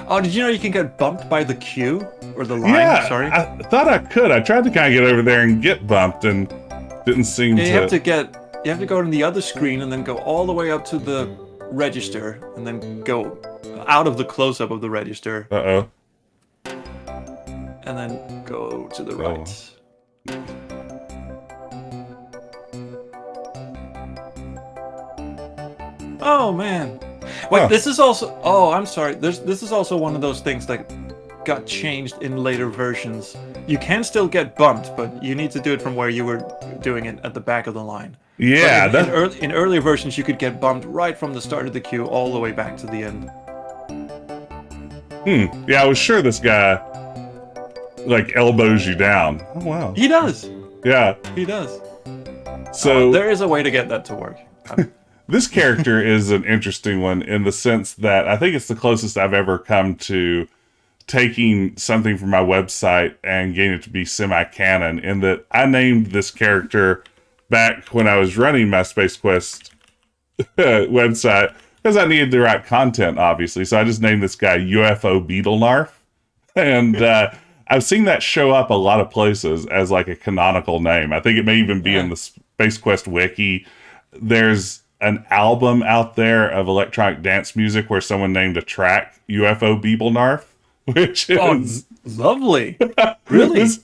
Speaker 2: Oh, did you know you can get bumped by the queue? Or the line,
Speaker 1: yeah,
Speaker 2: sorry?
Speaker 1: I thought I could. I tried to kind of get over there and get bumped, and didn't seem to...
Speaker 2: You have to go to the other screen and then go all the way up to the register, and then go out of the close-up of the register.
Speaker 1: Uh-oh.
Speaker 2: And then go to the right. Oh, man. Wait, this is also... Oh, I'm sorry. This is also one of those things that got changed in later versions. You can still get bumped, but you need to do it from where you were doing it at the back of the line.
Speaker 1: Yeah.
Speaker 2: In earlier versions, you could get bumped right from the start of the queue all the way back to the end.
Speaker 1: Yeah, I was sure this guy, like, elbows you down. Oh, wow.
Speaker 2: He does.
Speaker 1: Yeah.
Speaker 2: He does.
Speaker 1: So
Speaker 2: there is a way to get that to work.
Speaker 1: This character is an interesting one in the sense that I think it's the closest I've ever come to taking something from my website and getting it to be semi-canon, in that I named this character back when I was running my Space Quest website because I needed the right content, obviously. So I just named this guy UFO Beetlenarf. And I've seen that show up a lot of places as like a canonical name. I think it may even be in the Space Quest wiki. There's an album out there of electronic dance music where someone named a track UFO Beetlenarf, which is
Speaker 2: lovely. Really?
Speaker 1: This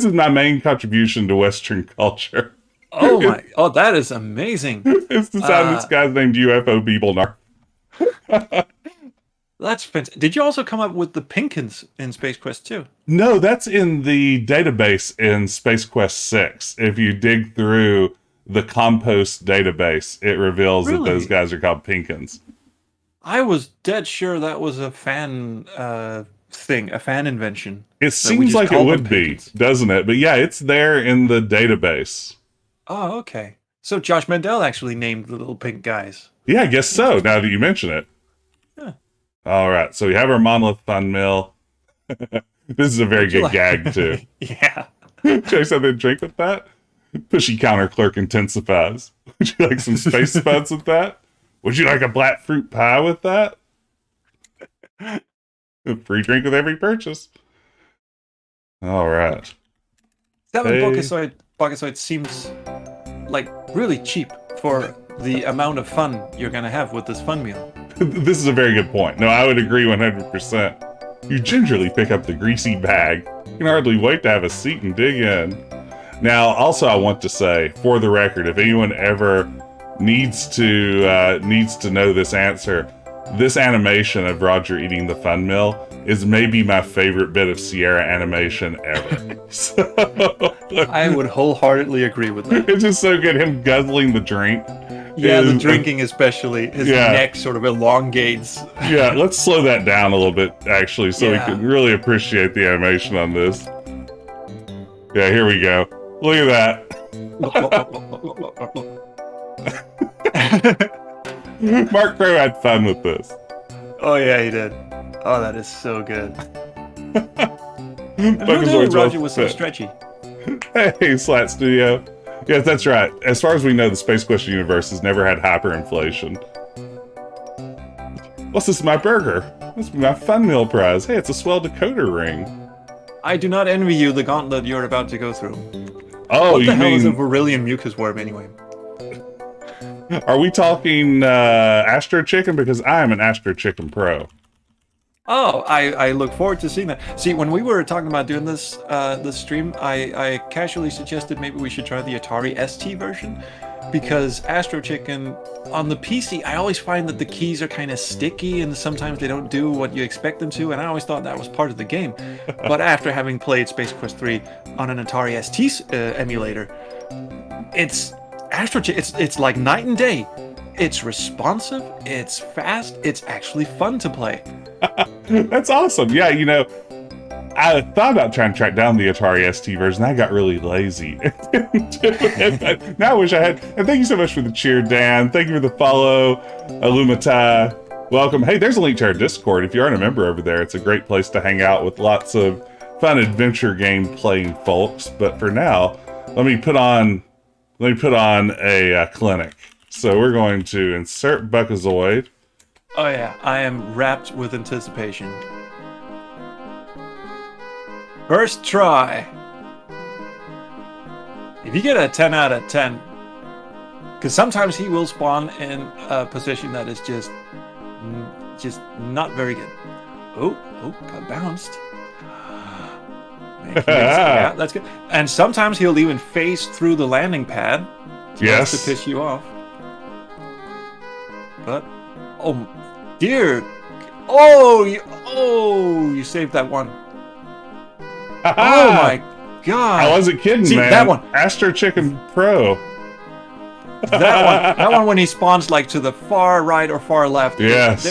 Speaker 1: is my main contribution to Western culture.
Speaker 2: Oh, that is amazing.
Speaker 1: It's the sound this guy's named UFO Beetlenarf.
Speaker 2: That's fantastic. Did you also come up with the Pinkins in Space Quest 2?
Speaker 1: No, that's in the database in Space Quest 6. If you dig through the compost database, it reveals that those guys are called Pinkins.
Speaker 2: I was dead sure that was a fan thing, a fan invention.
Speaker 1: It seems like it would be, doesn't it? But yeah, it's there in the database.
Speaker 2: Oh, okay. So Josh Mandel actually named the little pink guys.
Speaker 1: Yeah, I guess so, now that you mention it.
Speaker 2: Yeah.
Speaker 1: All right, so we have our Monolith Fun Mill. This is a very good gag, too.
Speaker 2: Yeah.
Speaker 1: Should I something to drink with that? Pushy counter clerk intensifies. Would you like some space spuds with that? Would you like a black fruit pie with that? A free drink with every purchase. All right.
Speaker 2: 7 Bogasoid seems like really cheap for the amount of fun you're going to have with this fun meal.
Speaker 1: This is a very good point. No, I would agree 100%. You gingerly pick up the greasy bag. You can hardly wait to have a seat and dig in. Now, also, I want to say, for the record, if anyone ever needs to know this answer, this animation of Roger eating the fun mill is maybe my favorite bit of Sierra animation ever. So,
Speaker 2: I would wholeheartedly agree with that.
Speaker 1: it's just so good. Him guzzling the drink.
Speaker 2: Yeah, the drinking especially. His neck sort of elongates.
Speaker 1: Yeah, let's slow that down a little bit, actually, so we can really appreciate the animation on this. Yeah, here we go. Look at that. Mark Crow had fun with this.
Speaker 2: Oh, yeah, he did. Oh, that is so good. Roger was so stretchy.
Speaker 1: Hey, Slat Studio. Yes, that's right. As far as we know, the Space Quest universe has never had hyperinflation. What's this? My burger. This is my Fun Meal prize. Hey, it's a swell decoder ring.
Speaker 2: I do not envy you the gauntlet you're about to go through.
Speaker 1: Oh,
Speaker 2: what the hell is a Varillion mucus worm anyway?
Speaker 1: Are we talking Astro Chicken? Because I am an Astro Chicken pro.
Speaker 2: Oh, I look forward to seeing that. See, when we were talking about doing this this stream, I casually suggested maybe we should try the Atari ST version, because Astro Chicken on the PC, I always find that the keys are kind of sticky and sometimes they don't do what you expect them to, and I always thought that was part of the game. But after having played Space Quest 3 on an Atari ST emulator, it's Astro Chicken. It's like night and day. It's responsive. It's fast. It's actually fun to play.
Speaker 1: That's awesome. Yeah, you know, I thought about trying to track down the Atari ST version. I got really lazy. Now I wish I had. And thank you so much for the cheer, Dan. Thank you for the follow, Illumita. Welcome. Hey, there's a link to our Discord. If you aren't a member over there, it's a great place to hang out with lots of fun adventure game playing folks. But for now, let me put on a clinic. So we're going to insert Buckazoid.
Speaker 2: Oh yeah, I am wrapped with anticipation. First try. If you get a 10 out of 10, because sometimes he will spawn in a position that is just not very good. Oh, got bounced. Yeah, that's good. And sometimes he'll even phase through the landing pad.
Speaker 1: Yes.
Speaker 2: To piss you off. But, oh dear. Oh, you saved that one. Oh my god.
Speaker 1: I wasn't kidding,
Speaker 2: See,
Speaker 1: man.
Speaker 2: That one.
Speaker 1: Astro Chicken Pro.
Speaker 2: That one when he spawns like to the far right or far left.
Speaker 1: Yes.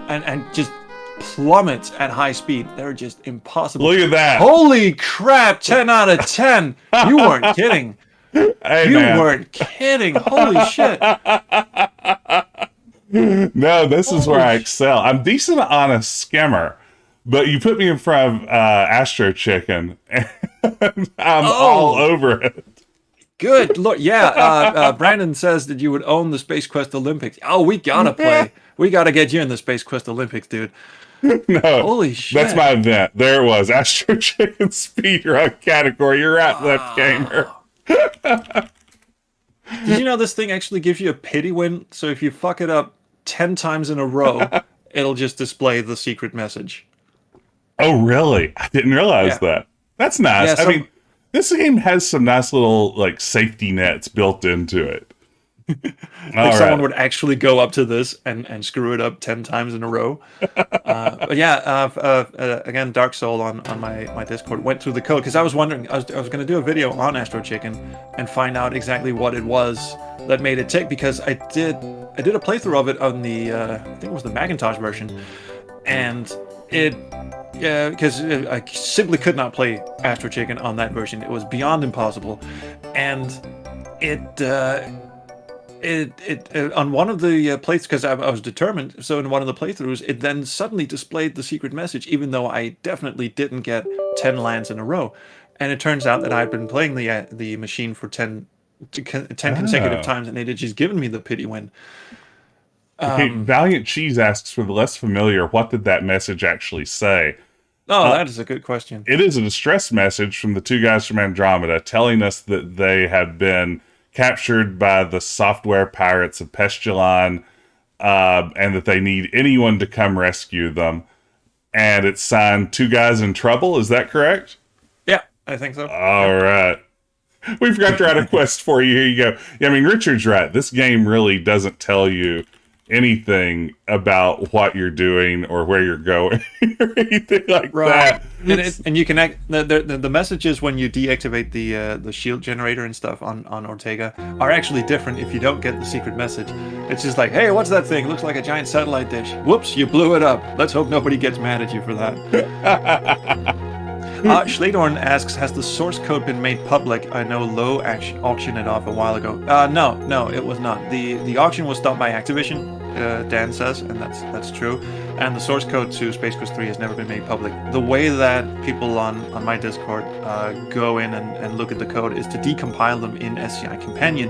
Speaker 2: And just plummets at high speed. They're just impossible.
Speaker 1: Look at that.
Speaker 2: Holy crap, 10 out of 10. You weren't kidding.
Speaker 1: Hey,
Speaker 2: you weren't kidding. Holy shit.
Speaker 1: No, this is where I excel. I'm decent on a skimmer, but you put me in front of Astro Chicken, and I'm all over it.
Speaker 2: Good. Look, yeah, Brandon says that you would own the Space Quest Olympics. Oh, we gotta play. We gotta get you in the Space Quest Olympics, dude.
Speaker 1: No.
Speaker 2: Holy shit.
Speaker 1: That's my event. There it was. Astro Chicken speedrun category. You're right, Left Gamer.
Speaker 2: Did you know this thing actually gives you a pity win? So if you fuck it up 10 times in a row, it'll just display the secret message.
Speaker 1: Oh, really? I didn't realize that. That's nice.
Speaker 2: Yeah,
Speaker 1: I mean, this game has some nice little like safety nets built into it.
Speaker 2: Like someone would actually go up to this and screw it up 10 times in a row. But yeah, again, Dark Soul on my Discord went through the code because I was wondering, I was going to do a video on Astro Chicken and find out exactly what it was that made it tick, because I did a playthrough of it on the I think it was the Macintosh version, and because I simply could not play Astro Chicken on that version. It was beyond impossible, and it on one of the playthroughs, because I was determined, so in one of the playthroughs, it then suddenly displayed the secret message, even though I definitely didn't get 10 lands in a row. And it turns out that I'd been playing the machine for 10 consecutive times, and it had just given me the pity win.
Speaker 1: Okay, Valiant Cheese asks, for the less familiar, what did that message actually say?
Speaker 2: Oh, that is a good question.
Speaker 1: It is a distress message from the two guys from Andromeda telling us that they have been captured by the software pirates of Pestulon, and that they need anyone to come rescue them. And it's signed Two Guys in Trouble. Is that correct?
Speaker 2: Yeah, I think so.
Speaker 1: All right. We forgot to write a quest for you. Here you go. Yeah, I mean, Richard's right. This game really doesn't tell you anything about what you're doing or where you're going or anything like
Speaker 2: Right.
Speaker 1: that.
Speaker 2: And you can the messages when you deactivate the shield generator and stuff on Ortega are actually different if you don't get the secret message. It's just like, hey, what's that thing? It looks like a giant satellite dish. Whoops, you blew it up. Let's hope nobody gets mad at you for that. Schledorn asks, has the source code been made public? I know Low auctioned it off a while ago. No, it was not. The auction was stopped by Activision, Dan says, and that's true. And the source code to Space Quest 3 has never been made public. The way that people on my Discord go in and look at the code is to decompile them in SCI Companion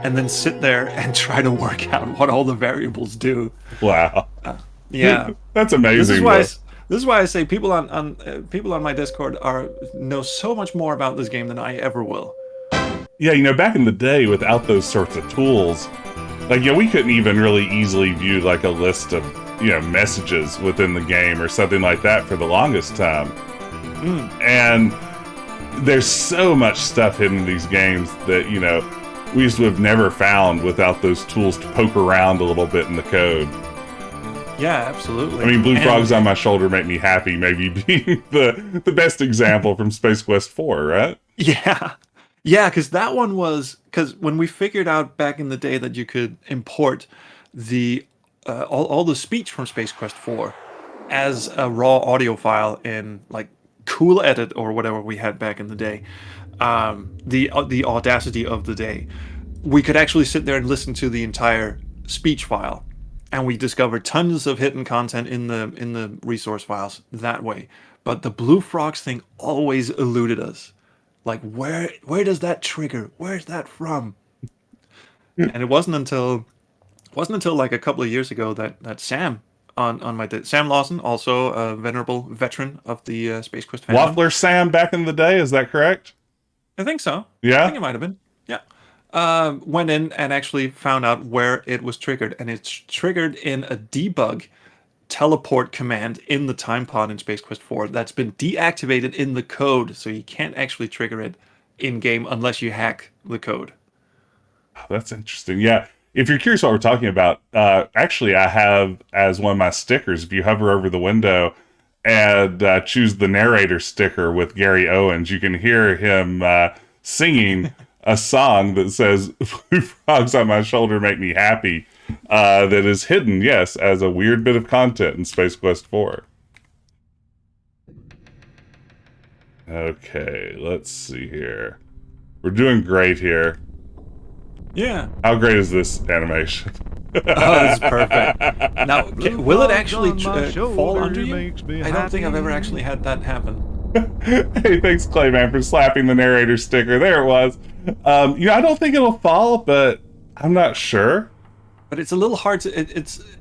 Speaker 2: and then sit there and try to work out what all the variables do.
Speaker 1: Wow.
Speaker 2: Yeah.
Speaker 1: That's amazing.
Speaker 2: This is why I say people on my Discord know so much more about this game than I ever will.
Speaker 1: Yeah, back in the day, without those sorts of tools, we couldn't even really easily view like a list of messages within the game or something like that for the longest time. And there's so much stuff hidden in these games that we used to have never found without those tools to poke around a little bit in the code.
Speaker 2: Yeah, absolutely.
Speaker 1: I mean, Blue Frogs on My Shoulder Make Me Happy maybe being the best example from Space Quest 4, right?
Speaker 2: Yeah. Yeah, because that one was... Because when we figured out back in the day that you could import the all the speech from Space Quest 4 as a raw audio file in, like, Cool Edit or whatever we had back in the day, the Audacity of the day, we could actually sit there and listen to the entire speech file. And we discovered tons of hidden content in the resource files that way. But the Blue Frogs thing always eluded us. Like, where does that trigger? Where's that from? And it wasn't until like a couple of years ago that Sam Sam Lawson, also a venerable veteran of the Space Quest fandom.
Speaker 1: Waffler Sam back in the day, is that correct?
Speaker 2: I think so.
Speaker 1: Yeah?
Speaker 2: I think it might have been. Yeah. Went in and actually found out where it was triggered, and it's triggered in a debug teleport command in the time pod in Space Quest 4 that's been deactivated in the code, so you can't actually trigger it in game unless you hack the code.
Speaker 1: Oh, that's interesting. Yeah, if you're curious what we're talking about, actually I have as one of my stickers, if you hover over the window and choose the narrator sticker with Gary Owens, you can hear him singing a song that says "Blue Frogs on My Shoulder Make Me Happy," that is hidden, yes, as a weird bit of content in Space Quest 4. Okay, let's see here. We're doing great here.
Speaker 2: Yeah.
Speaker 1: How great is this animation?
Speaker 2: Oh, this is perfect. Now, will it actually fall under you? I don't think I've ever actually had that happen.
Speaker 1: Hey, thanks, Clayman, for slapping the narrator sticker. There it was. I don't think it'll fall, but I'm not sure.
Speaker 2: But it's a little hard to...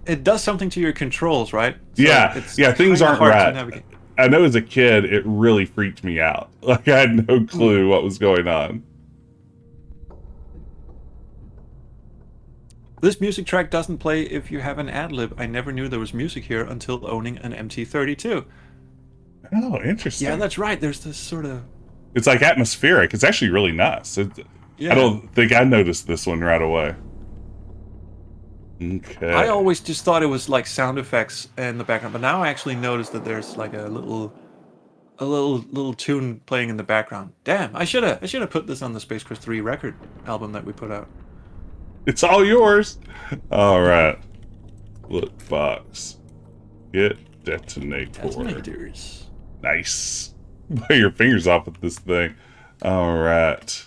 Speaker 2: It does something to your controls, right? So
Speaker 1: yeah, things aren't right. I know as a kid, it really freaked me out. Like, I had no clue what was going on.
Speaker 2: This music track doesn't play if you have an ad-lib. I never knew there was music here until owning an MT-32.
Speaker 1: Oh, interesting.
Speaker 2: Yeah, that's right. There's this sort of...
Speaker 1: It's like atmospheric. It's actually really nice.
Speaker 2: Yeah.
Speaker 1: I don't think I noticed this one right away. Okay.
Speaker 2: I always just thought it was like sound effects in the background, but now I actually noticed that there's like a little tune playing in the background. Damn, I should have put this on the Space Quest 3 record album that we put out.
Speaker 1: It's all yours. All right. Look, Fox. Get detonator.
Speaker 2: Detonators.
Speaker 1: Nice. Put your fingers off with this thing. All right.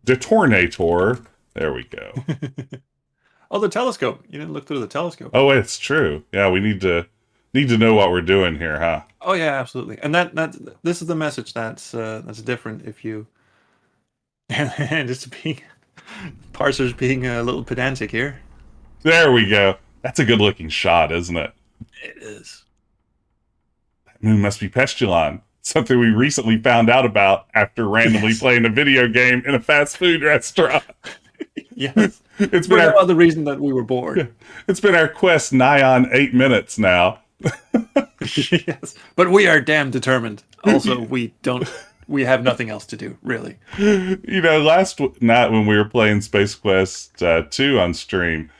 Speaker 1: Detonator. There we go.
Speaker 2: Oh, the telescope. You didn't look through the telescope.
Speaker 1: Oh, it's true. Yeah, we need to know what we're doing here, huh?
Speaker 2: Oh yeah, absolutely. And this is the message that's different if you and just being parsers being a little pedantic here.
Speaker 1: There we go. That's a good looking shot, isn't it?
Speaker 2: It is.
Speaker 1: That moon must be Pestulon. Something we recently found out about after randomly playing a video game in a fast food restaurant.
Speaker 2: Yes.
Speaker 1: It's been
Speaker 2: no other reason that we were bored.
Speaker 1: It's been our quest nigh on 8 minutes now.
Speaker 2: Yes. But we are damn determined. Also, we have nothing else to do, really.
Speaker 1: Last night when we were playing Space Quest 2 on stream,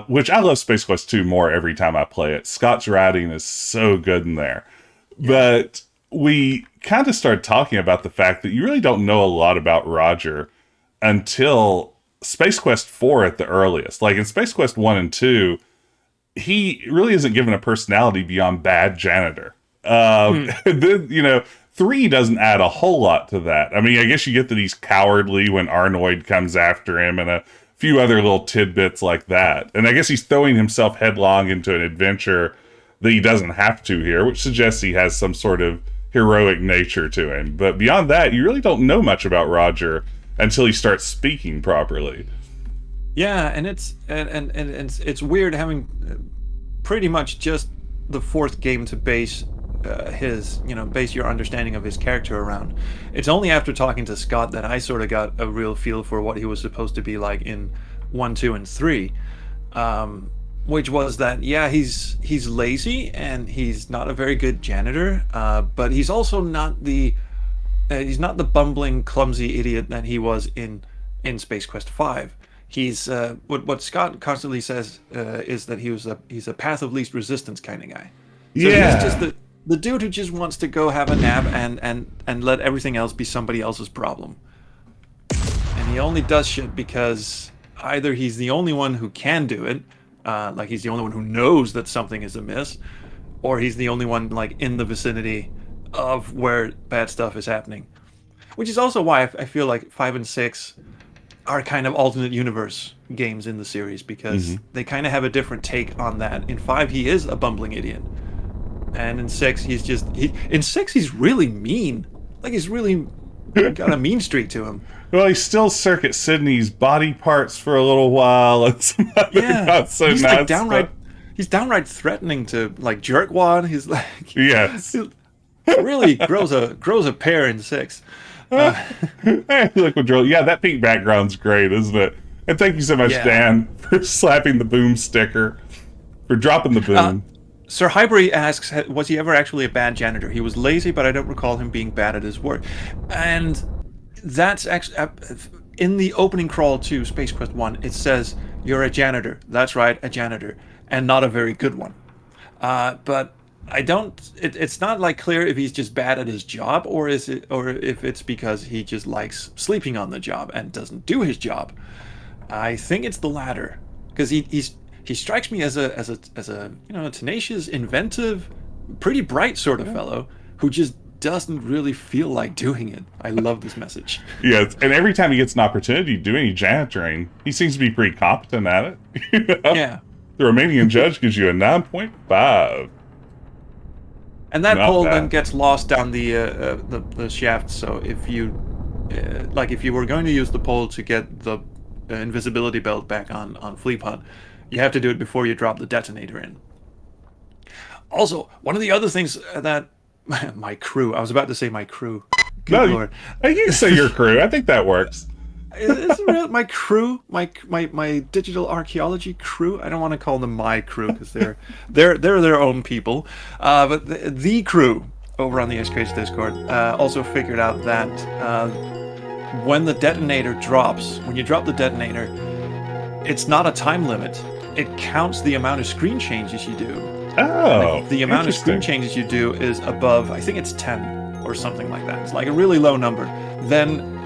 Speaker 1: which I love Space Quest 2 more every time I play it. Scott's writing is so good in there.
Speaker 2: Yeah.
Speaker 1: But we kind of started talking about the fact that you really don't know a lot about Roger until Space Quest 4 at the earliest. Like in Space Quest 1 and 2, he really isn't given a personality beyond bad janitor.
Speaker 2: Mm.
Speaker 1: Then, 3 doesn't add a whole lot to that. I mean, I guess you get that he's cowardly when Arnoid comes after him and a few other little tidbits like that. And I guess he's throwing himself headlong into an adventure that he doesn't have to here, which suggests he has some sort of heroic nature to him. But beyond that, you really don't know much about Roger until he starts speaking properly.
Speaker 2: Yeah, and it's weird having pretty much just the fourth game to base base your understanding of his character around. It's only after talking to Scott that I sort of got a real feel for what he was supposed to be like in 1, 2, and 3. Which was that, yeah, he's lazy and he's not a very good janitor, but he's also not the bumbling, clumsy idiot that he was in Space Quest 5. He's what Scott constantly says is that he's a path of least resistance kind of guy. So he's just
Speaker 1: Yeah.
Speaker 2: the dude who just wants to go have a nap and let everything else be somebody else's problem. And he only does shit because either he's the only one who can do it, like he's the only one who knows that something is amiss, or he's the only one like in the vicinity of where bad stuff is happening. Which is also why I feel like 5 and 6 are kind of alternate universe games in the series because
Speaker 1: Hmm.
Speaker 2: they kind of have a different take on that. In 5, he is a bumbling idiot, and in 6, in 6 he's really mean. Like he's really got a mean streak to him.
Speaker 1: Well, he steals Circuit Sydney's body parts for a little while and some other
Speaker 2: Yeah,
Speaker 1: not so
Speaker 2: he's like
Speaker 1: nice stuff.
Speaker 2: he's downright threatening to like jerkwad. He's like
Speaker 1: Yes.
Speaker 2: he really grows a pair in 6. Uh,
Speaker 1: Hey, Liquid Drill. Yeah, that pink background's great, isn't it? And thank you so much,
Speaker 2: yeah.
Speaker 1: Dan, for slapping the boom sticker, for dropping the
Speaker 2: Uh,
Speaker 1: boom.
Speaker 2: Sir Highbury asks, was he ever actually a bad janitor? He was lazy, but I don't recall him being bad at his work. And that's actually in the opening crawl to Space Quest 1. It says you're a janitor. That's right, a janitor, and not a very good one. But I don't. It's not like clear if he's just bad at his job, or if it's because he just likes sleeping on the job and doesn't do his job. I think it's the latter, because he strikes me as a a tenacious, inventive, pretty bright sort of fellow who just doesn't really feel like doing it. I love this message.
Speaker 1: Yes, and every time he gets an opportunity to do any janitoring, he seems to be pretty competent at it. You know?
Speaker 2: Yeah.
Speaker 1: The Romanian judge gives you a 9.5.
Speaker 2: And that
Speaker 1: Not
Speaker 2: pole then
Speaker 1: bad.
Speaker 2: gets lost down the shaft. So if you if you were going to use the pole to get the invisibility belt back on Fleapod, you have to do it before you drop the detonator in. Also, one of the other things that my crew, I was about to say my crew.
Speaker 1: No,
Speaker 2: Good lord.
Speaker 1: you can say your crew. I think that works.
Speaker 2: Is it real? My crew, my digital archaeology crew. I don't want to call them my crew because they're their own people. But the crew over on the SKH Discord also figured out that when the detonator drops, when you drop the detonator, it's not a time limit. It counts the amount of screen changes you do, and
Speaker 1: Oh,
Speaker 2: if the amount of screen
Speaker 1: interesting.
Speaker 2: changes you do is above, I think it's 10 or something like that. It's like a really low number. Then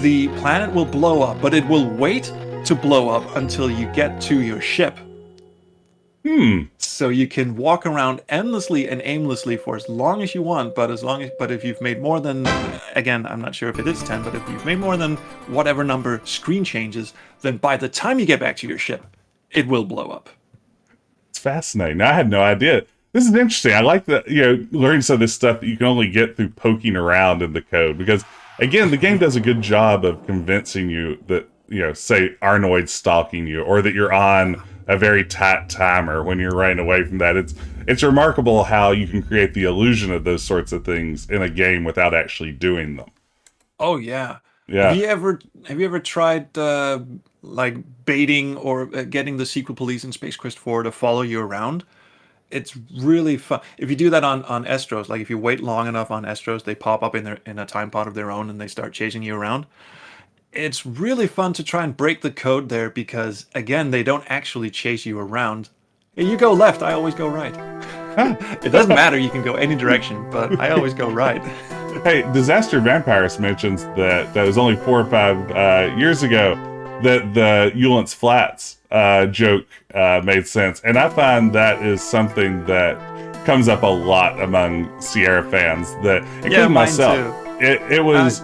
Speaker 2: the planet will blow up, but it will wait to blow up until you get to your ship.
Speaker 1: Hmm.
Speaker 2: So you can walk around endlessly and aimlessly for as long as you want, but if you've made more than, again, I'm not sure if it is 10, but if you've made more than whatever number screen changes, then by the time you get back to your ship, it will blow up.
Speaker 1: It's fascinating. I had no idea. This is interesting. I like that, learning some of this stuff that you can only get through poking around in the code because, again, the game does a good job of convincing you that, say Arnoid's stalking you or that you're on a very tight timer when you're running away from that. It's remarkable how you can create the illusion of those sorts of things in a game without actually doing them.
Speaker 2: Oh yeah. Have
Speaker 1: Yeah.
Speaker 2: you ever have you ever tried like baiting or getting the secret police in Space Quest 4 to follow you around? It's really fun. If you do that on Estros, like if you wait long enough on Estros, they pop up in a time pod of their own and they start chasing you around. It's really fun to try and break the code there because, again, they don't actually chase you around. You go left, I always go right. It doesn't matter, you can go any direction, but I always go right.
Speaker 1: Hey, Disaster Vampires mentions that was only 4 or 5 years ago that the Eulance Flats joke made sense. And I find that is something that comes up a lot among Sierra fans, that including
Speaker 2: Yeah, mine
Speaker 1: myself.
Speaker 2: too.
Speaker 1: It was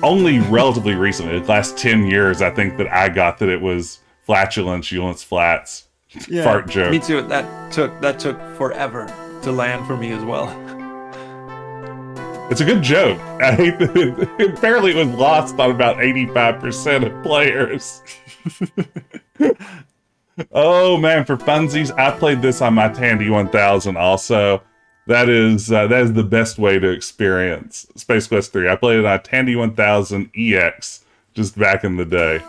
Speaker 1: only relatively recently, the last 10 years, I think, that I got that it was flatulence, Eulance Flats,
Speaker 2: Yeah,
Speaker 1: fart joke.
Speaker 2: me too. That took forever to land for me as well.
Speaker 1: It's a good joke. I hate that apparently it was lost on about 85% of players. Oh man, for funsies, I played this on my Tandy 1000 also. That is the best way to experience Space Quest 3. I played it on a Tandy 1000 EX just back in the day.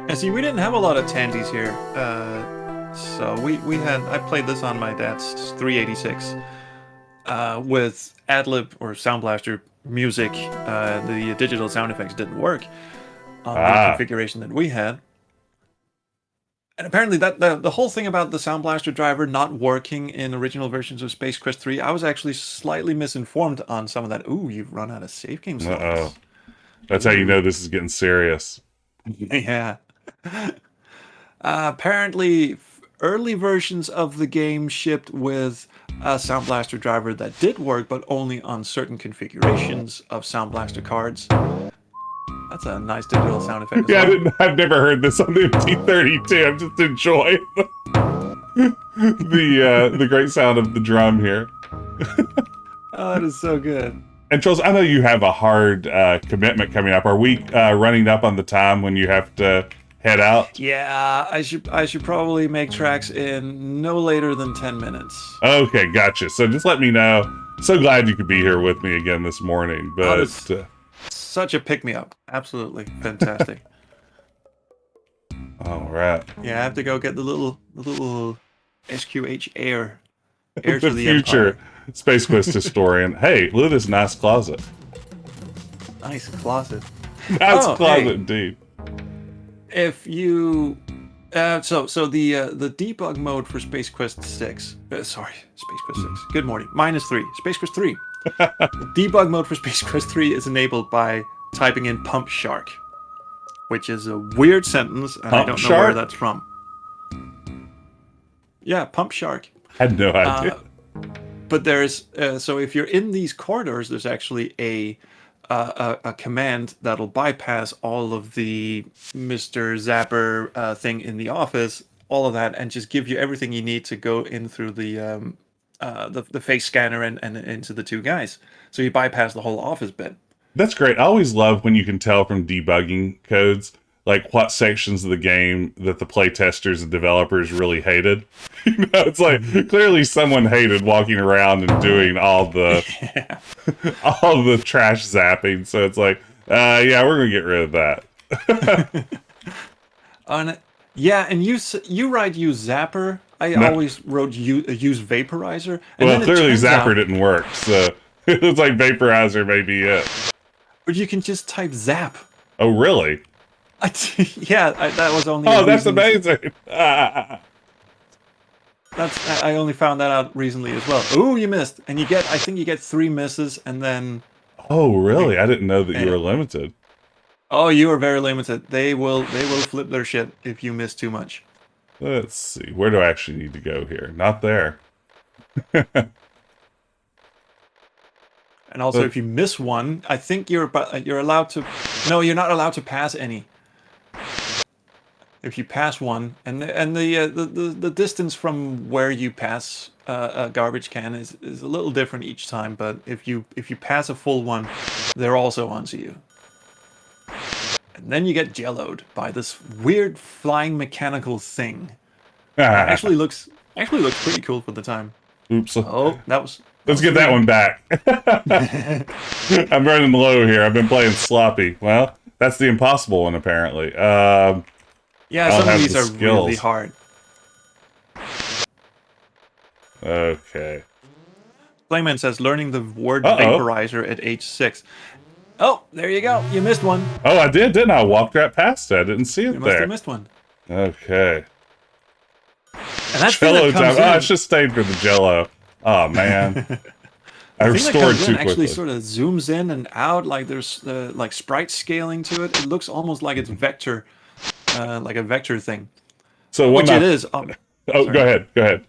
Speaker 2: And see, we didn't have a lot of Tandies here. So I played this on my dad's 386 with AdLib or Sound Blaster music. The digital sound effects didn't work on the configuration that we had. And apparently the whole thing about the Sound Blaster driver not working in original versions of Space Quest 3, I was actually slightly misinformed on some of that. Ooh, you've run out of save game slots.
Speaker 1: Uh-oh. That's how you know this is getting serious.
Speaker 2: Yeah. Apparently, early versions of the game shipped with a Sound Blaster driver that did work, but only on certain configurations of Sound Blaster cards. That's a nice digital sound effect as
Speaker 1: Yeah,
Speaker 2: well.
Speaker 1: I've never heard this on the MT-32. I'm just enjoying the great sound of the drum here.
Speaker 2: Oh, that is so good.
Speaker 1: And Charles, I know you have a hard commitment coming up. Are we running up on the time when you have to head out?
Speaker 2: Yeah, I should probably make tracks in no later than 10 minutes.
Speaker 1: Okay, gotcha. So just let me know. So glad you could be here with me again this morning. But
Speaker 2: such a pick-me-up. Absolutely fantastic.
Speaker 1: all right.
Speaker 2: Yeah, I have to go get the little SQH air
Speaker 1: The
Speaker 2: to the
Speaker 1: future
Speaker 2: Empire.
Speaker 1: Space Quest historian. Hey, look at this nice closet.
Speaker 2: Nice closet.
Speaker 1: Nice closet
Speaker 2: hey.
Speaker 1: indeed.
Speaker 2: If you so the debug mode for Space Quest 6 sorry, Space Quest 6, good morning, -3 Space Quest 3, the debug mode for Space Quest 3 is enabled by typing in pump shark, which is a weird sentence and I don't know where that's from. Yeah, pump shark.
Speaker 1: I had no idea.
Speaker 2: But there's so if you're in these corridors, there's actually a command that'll bypass all of the Mr. Zapper thing in the office, all of that, and just give you everything you need to go in through the face scanner and into the two guys. So you bypass the whole office bit.
Speaker 1: That's great. I always love when you can tell from debugging codes, like what sections of the game that the playtesters and developers really hated. You know, it's like clearly someone hated walking around and doing all the all the trash zapping. So it's like, yeah, we're gonna get rid of that.
Speaker 2: Yeah, and you write use zapper. I always wrote use vaporizer. And
Speaker 1: well,
Speaker 2: then
Speaker 1: clearly zapper didn't work, so it was like vaporizer may be it.
Speaker 2: But you can just type zap.
Speaker 1: Oh, really?
Speaker 2: That was only.
Speaker 1: Oh, that's amazing.
Speaker 2: I only found that out recently as well. Ooh, you missed, and I think you get 3 misses, and then.
Speaker 1: Oh, really? I didn't know that you were limited.
Speaker 2: Oh, you are very limited. They will flip their shit if you miss too much.
Speaker 1: Let's see. Where do I actually need to go here? Not there.
Speaker 2: And also, if you miss one, I think you're allowed to. No, you're not allowed to pass any. If you pass one, and the distance from where you pass a garbage can is a little different each time. But if you pass a full one, they're also onto you. And then you get jelloed by this weird flying mechanical thing. Actually looks pretty cool for the time.
Speaker 1: Oops.
Speaker 2: Oh, that was.
Speaker 1: Let's get that one back. I'm running low here. I've been playing sloppy. Well, that's the impossible one, apparently.
Speaker 2: Yeah, some of these are really hard.
Speaker 1: Okay.
Speaker 2: Playman says learning the word vaporizer at age 6. Oh, there you go. You missed one.
Speaker 1: Oh, I did, didn't I? I walked right past it. I didn't see it
Speaker 2: You must
Speaker 1: there.
Speaker 2: have missed one.
Speaker 1: Okay.
Speaker 2: And that thing that
Speaker 1: Jello time.
Speaker 2: comes
Speaker 1: Oh, I
Speaker 2: in,
Speaker 1: should have stayed for the Jello. Oh, man. I
Speaker 2: the thing that
Speaker 1: restored
Speaker 2: comes
Speaker 1: too
Speaker 2: in actually
Speaker 1: quickly.
Speaker 2: sort of zooms in and out. Like there's like sprite scaling to it. It looks almost like it's vector, like a vector thing,
Speaker 1: So one
Speaker 2: which it
Speaker 1: of
Speaker 2: is.
Speaker 1: my... Oh, go
Speaker 2: Sorry.
Speaker 1: ahead. Go ahead.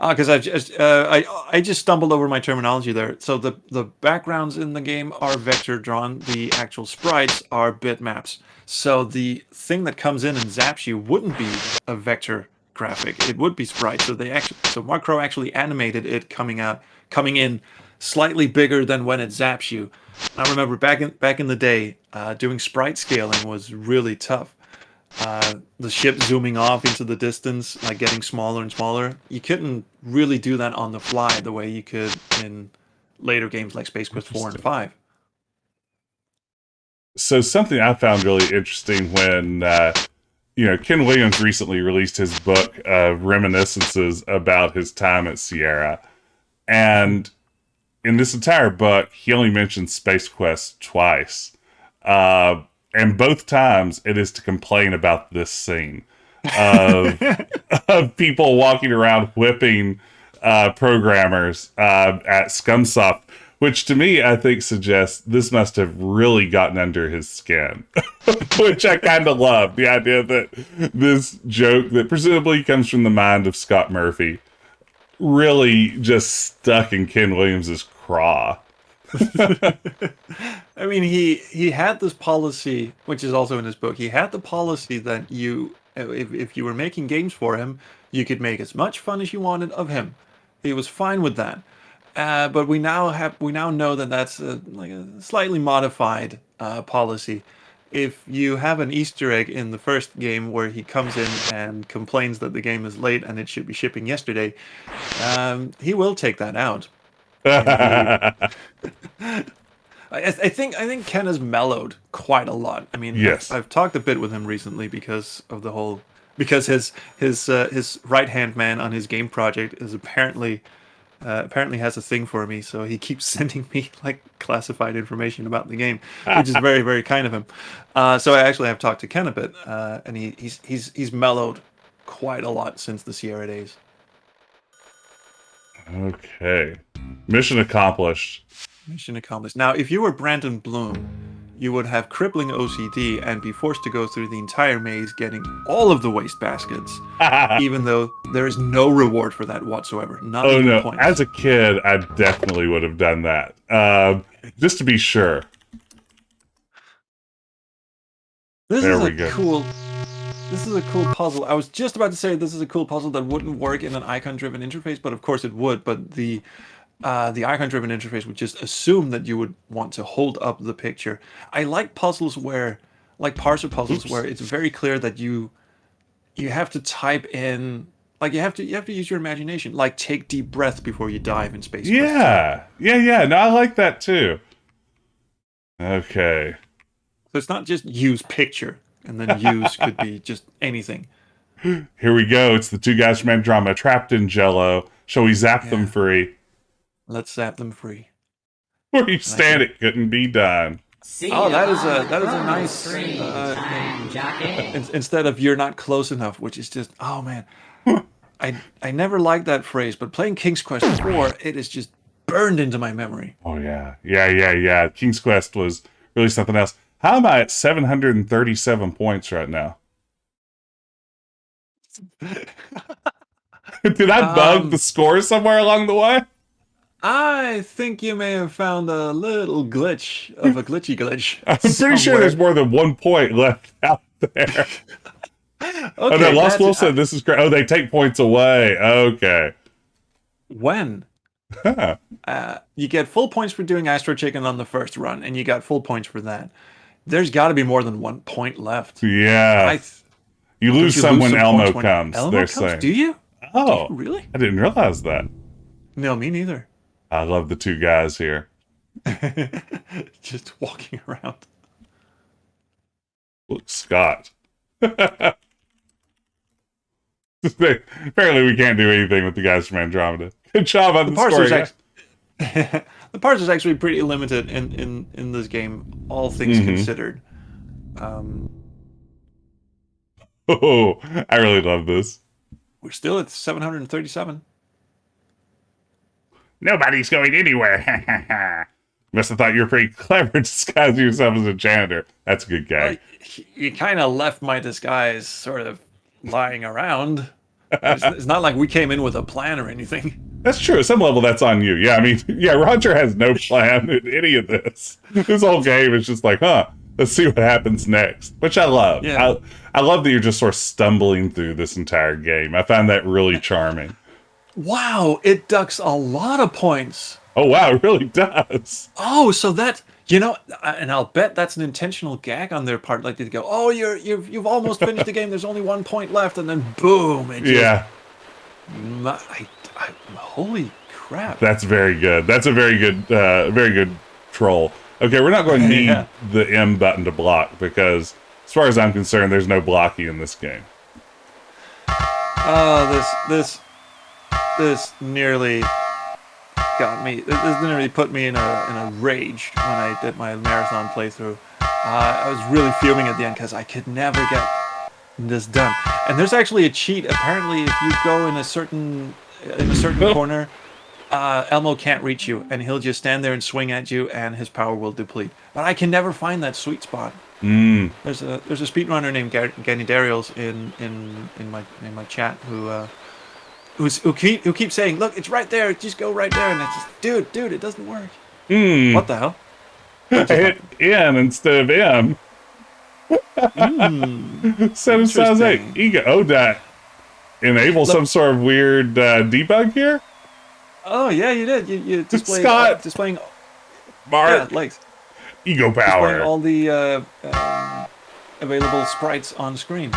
Speaker 2: Because I just stumbled over my terminology there. So the backgrounds in the game are vector drawn. The actual sprites are bitmaps. So the thing that comes in and zaps you wouldn't be a vector graphic. It would be sprite. So Macro actually animated it coming in slightly bigger than when it zaps you. I remember back in the day, doing sprite scaling was really tough. The ship zooming off into the distance, like getting smaller and smaller. You couldn't really do that on the fly the way you could in later games like Space Quest 4 and
Speaker 1: Interesting.
Speaker 2: 5.
Speaker 1: So something I found really interesting when Ken Williams recently released his book of reminiscences about his time at Sierra, and in this entire book, he only mentions Space Quest twice, and both times it is to complain about this scene of of people walking around whipping programmers at Scumsoft, which to me I think suggests this must have really gotten under his skin, which I kind of love. The idea that this joke that presumably comes from the mind of Scott Murphy really just stuck in Ken Williams's craw.
Speaker 2: I mean, he had this policy, which is also in his book. He had the policy that if you were making games for him, you could make as much fun as you wanted of him. He was fine with that. But we now know that that's like a slightly modified policy. If you have an Easter egg in the first game where he comes in and complains that the game is late and it should be shipping yesterday, he will take that out. And he I think Ken has mellowed quite a lot. I mean, I've
Speaker 1: Yes.
Speaker 2: I've talked a bit with him recently because of the whole because his right hand man on his game project is apparently has a thing for me, so he keeps sending me like classified information about the game, which is very very kind of him. So I actually have talked to Ken a bit, and he's mellowed quite a lot since the Sierra days.
Speaker 1: Okay. Mission accomplished.
Speaker 2: Mission accomplished. Now, if you were Brandon Bloom, you would have crippling OCD and be forced to go through the entire maze getting all of the waste baskets, even though there is no reward for that whatsoever. Not
Speaker 1: Oh
Speaker 2: even
Speaker 1: no!
Speaker 2: points.
Speaker 1: As a kid, I definitely would have done that, just to be sure.
Speaker 2: This
Speaker 1: There
Speaker 2: is
Speaker 1: we
Speaker 2: a
Speaker 1: go.
Speaker 2: cool. This is a cool puzzle. I was just about to say this is a cool puzzle that wouldn't work in an icon-driven interface, but of course it would. But the icon-driven interface would just assume that you would want to hold up the picture. I like puzzles where, like parser puzzles,
Speaker 1: Oops.
Speaker 2: where it's very clear that you have to type in, like you have to use your imagination, like take deep breath before you dive in Space Quest 2.
Speaker 1: Yeah. No, I like that too. Okay.
Speaker 2: So it's not just use picture, and then use could be just anything.
Speaker 1: Here we go. It's the two guys from Andromeda trapped in Jello. Shall we zap them
Speaker 2: Yeah,
Speaker 1: free?
Speaker 2: let's zap them free.
Speaker 1: Where you
Speaker 2: And I can.
Speaker 1: stand, it couldn't be done.
Speaker 2: Oh, that is a nice. Instead of "you're not close enough," which is just, oh man, I never liked that phrase, but playing King's Quest 4, it is just burned into my memory.
Speaker 1: Oh yeah. King's Quest was really something else. How am I at 737 points right now? Did I bug the
Speaker 2: Um,
Speaker 1: score somewhere along the way?
Speaker 2: I think you may have found a little glitch of a glitchy glitch
Speaker 1: I'm pretty sure there's
Speaker 2: somewhere.
Speaker 1: more than 1 point left out there. Oh no,
Speaker 2: Okay,
Speaker 1: Lost
Speaker 2: that's
Speaker 1: Wolf said this is great. Oh, they take points away. Okay.
Speaker 2: when
Speaker 1: Huh.
Speaker 2: you get full points for doing Astro Chicken on the first run, and you got full points for that. There's got to be more than 1 point left.
Speaker 1: Yeah.
Speaker 2: I th-
Speaker 1: You
Speaker 2: don't
Speaker 1: lose
Speaker 2: you
Speaker 1: some
Speaker 2: lose
Speaker 1: when
Speaker 2: some points
Speaker 1: Elmo
Speaker 2: when
Speaker 1: comes,
Speaker 2: Elmo
Speaker 1: they're
Speaker 2: comes?
Speaker 1: saying.
Speaker 2: Do you? Do you
Speaker 1: Oh,
Speaker 2: really?
Speaker 1: I didn't realize that.
Speaker 2: No, me neither.
Speaker 1: I love the two guys here.
Speaker 2: Just walking around.
Speaker 1: Look, Scott. Apparently we can't do anything with the guys from Andromeda. Good job on
Speaker 2: The
Speaker 1: the score,
Speaker 2: parser's
Speaker 1: yeah.
Speaker 2: actually The parts is actually pretty limited in this game, all things
Speaker 1: Hmm.
Speaker 2: considered. Um,
Speaker 1: Oh, I really love this.
Speaker 2: we're still at 737.
Speaker 1: Nobody's going anywhere. Must have thought you were pretty clever disguising yourself as a janitor. That's a good
Speaker 2: Well,
Speaker 1: gag.
Speaker 2: you kind of left my disguise sort of lying around. It's not like we came in with a plan or anything.
Speaker 1: That's true. At some level, that's on you. Yeah, I mean, yeah, Roger has no plan in any of this. This whole game is just like, huh, let's see what happens next, which I love.
Speaker 2: Yeah.
Speaker 1: I love that you're just sort of stumbling through this entire game. I find that really charming.
Speaker 2: Wow, it ducks a lot of points.
Speaker 1: Oh, wow, it really does.
Speaker 2: Oh, so that you know, and I'll bet that's an intentional gag on their part. Like they go, "Oh, you've almost finished the game. There's only 1 point left," and then boom, it just.
Speaker 1: Yeah,
Speaker 2: Holy crap!
Speaker 1: that's very good. That's a very good troll. Okay, we're not going to need
Speaker 2: Yeah.
Speaker 1: the M button to block because, as far as I'm concerned, there's no blocking in this game.
Speaker 2: Oh, this nearly got me. This nearly put me in a rage when I did my marathon playthrough. I was really fuming at the end because I could never get this done. And there's actually a cheat. Apparently, if you go in a certain corner, Elmo can't reach you, and he'll just stand there and swing at you, and his power will deplete. But I can never find that sweet spot.
Speaker 1: Mm.
Speaker 2: There's a speedrunner named Ganny Dariels in my chat who keeps saying, "Look, it's right there. Just go right there." And it's just, dude, it doesn't work.
Speaker 1: Mm.
Speaker 2: What the hell?
Speaker 1: I
Speaker 2: What just
Speaker 1: hit
Speaker 2: happened?
Speaker 1: N instead of M. So it sounds like
Speaker 2: Interesting.
Speaker 1: ego. Oh, that enable
Speaker 2: Look,
Speaker 1: some sort of weird debug here.
Speaker 2: oh yeah, you did. You
Speaker 1: Scott,
Speaker 2: displaying yeah,
Speaker 1: Mark,
Speaker 2: like
Speaker 1: ego
Speaker 2: displaying
Speaker 1: power.
Speaker 2: all the available sprites on screen.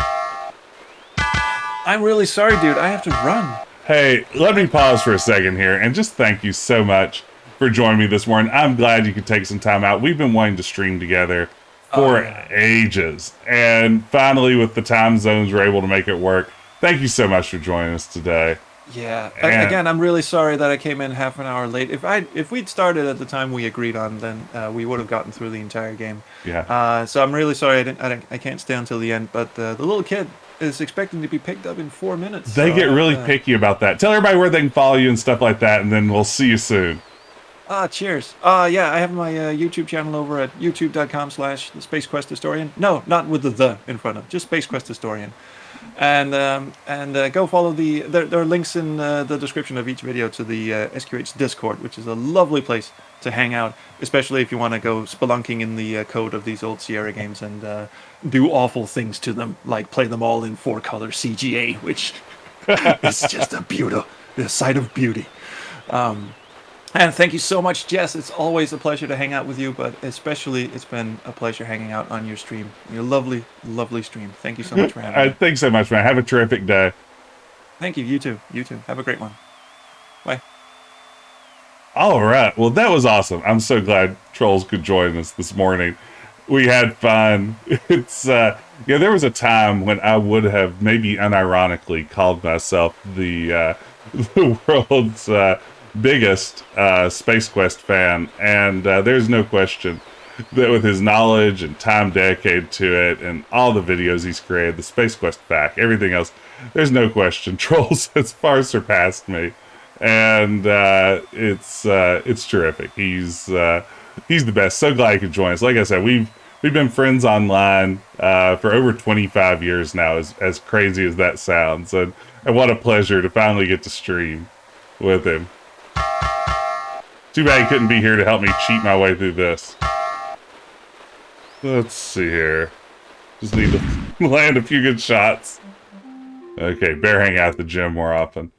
Speaker 2: I'm really sorry, dude. I have to run.
Speaker 1: Hey, let me pause for a second here and just thank you so much for joining me this morning. I'm glad you could take some time out. We've been wanting to stream together
Speaker 2: Oh
Speaker 1: for
Speaker 2: yeah.
Speaker 1: ages, and finally, with the time zones, we're able to make it work. Thank you so much for joining us today.
Speaker 2: Yeah.
Speaker 1: And
Speaker 2: Again, I'm really sorry that I came in half an hour late. If we'd started at the time we agreed on, then we would have gotten through the entire game.
Speaker 1: yeah,
Speaker 2: So I'm really sorry I can't stay until the end. But the little kid is expecting to be picked up in 4 minutes.
Speaker 1: they
Speaker 2: So I
Speaker 1: get
Speaker 2: have
Speaker 1: really
Speaker 2: to.
Speaker 1: picky about that. Tell everybody where they can follow you and stuff like that, and then we'll see you soon.
Speaker 2: Cheers. Yeah, I have my YouTube channel over at youtube.com/the Space Quest Historian. No, not with the in front of, just Space Quest Historian. And go follow there are links in the description of each video to the SQH Discord, which is a lovely place to hang out, especially if you want to go spelunking in the code of these old Sierra games and do awful things to them, like play them all in 4-color CGA, which is just a sight of beauty. And thank you so much, Jess. It's always a pleasure to hang out with you, but especially it's been a pleasure hanging out on your stream. Your lovely, lovely stream. Thank you so much for having me.
Speaker 1: Thanks so much, man. Have a terrific day.
Speaker 2: Thank you. You too. You too. Have a great one. Bye.
Speaker 1: All right. Well, that was awesome. I'm so glad Trolls could join us this morning. We had fun. It's yeah. There was a time when I would have maybe unironically called myself the world's biggest Space Quest fan, and there's no question that with his knowledge and time dedicated to it, and all the videos he's created, the Space Quest pack, everything else, there's no question. Trolls has far surpassed me, and it's terrific. He's the best. So glad he could join us. Like I said, we've been friends online for over 25 years now. As crazy as that sounds, and what a pleasure to finally get to stream with him. Too bad he couldn't be here to help me cheat my way through this. Let's see here. Just need to land a few good shots. Okay, better hang out at the gym more often.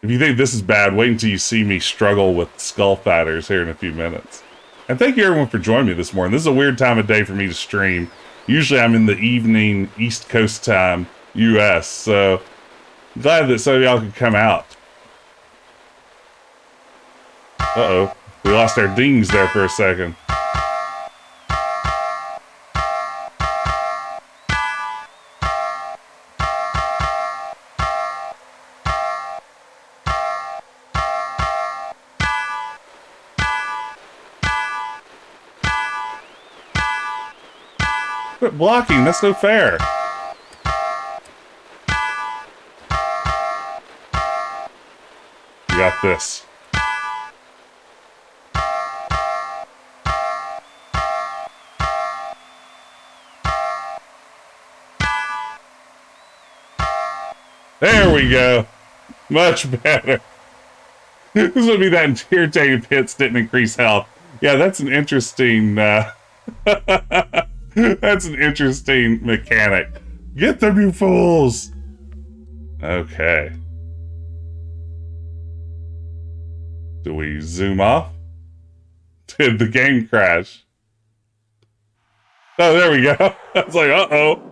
Speaker 1: If you think this is bad, wait until you see me struggle with skull fighters here in a few minutes. And thank you everyone for joining me this morning. This is a weird time of day for me to stream. Usually I'm in the evening, East Coast time, US, so I'm glad that some of y'all could come out. Uh-oh. We lost our dings there for a second. Quit blocking, that's no fair. You got this. There we go. Much better. This would be that irritating hits didn't increase health. Yeah, that's an interesting that's an interesting mechanic. Get them, you fools! Okay. Do we zoom off? Did the game crash? Oh, there we go. I was like, uh-oh.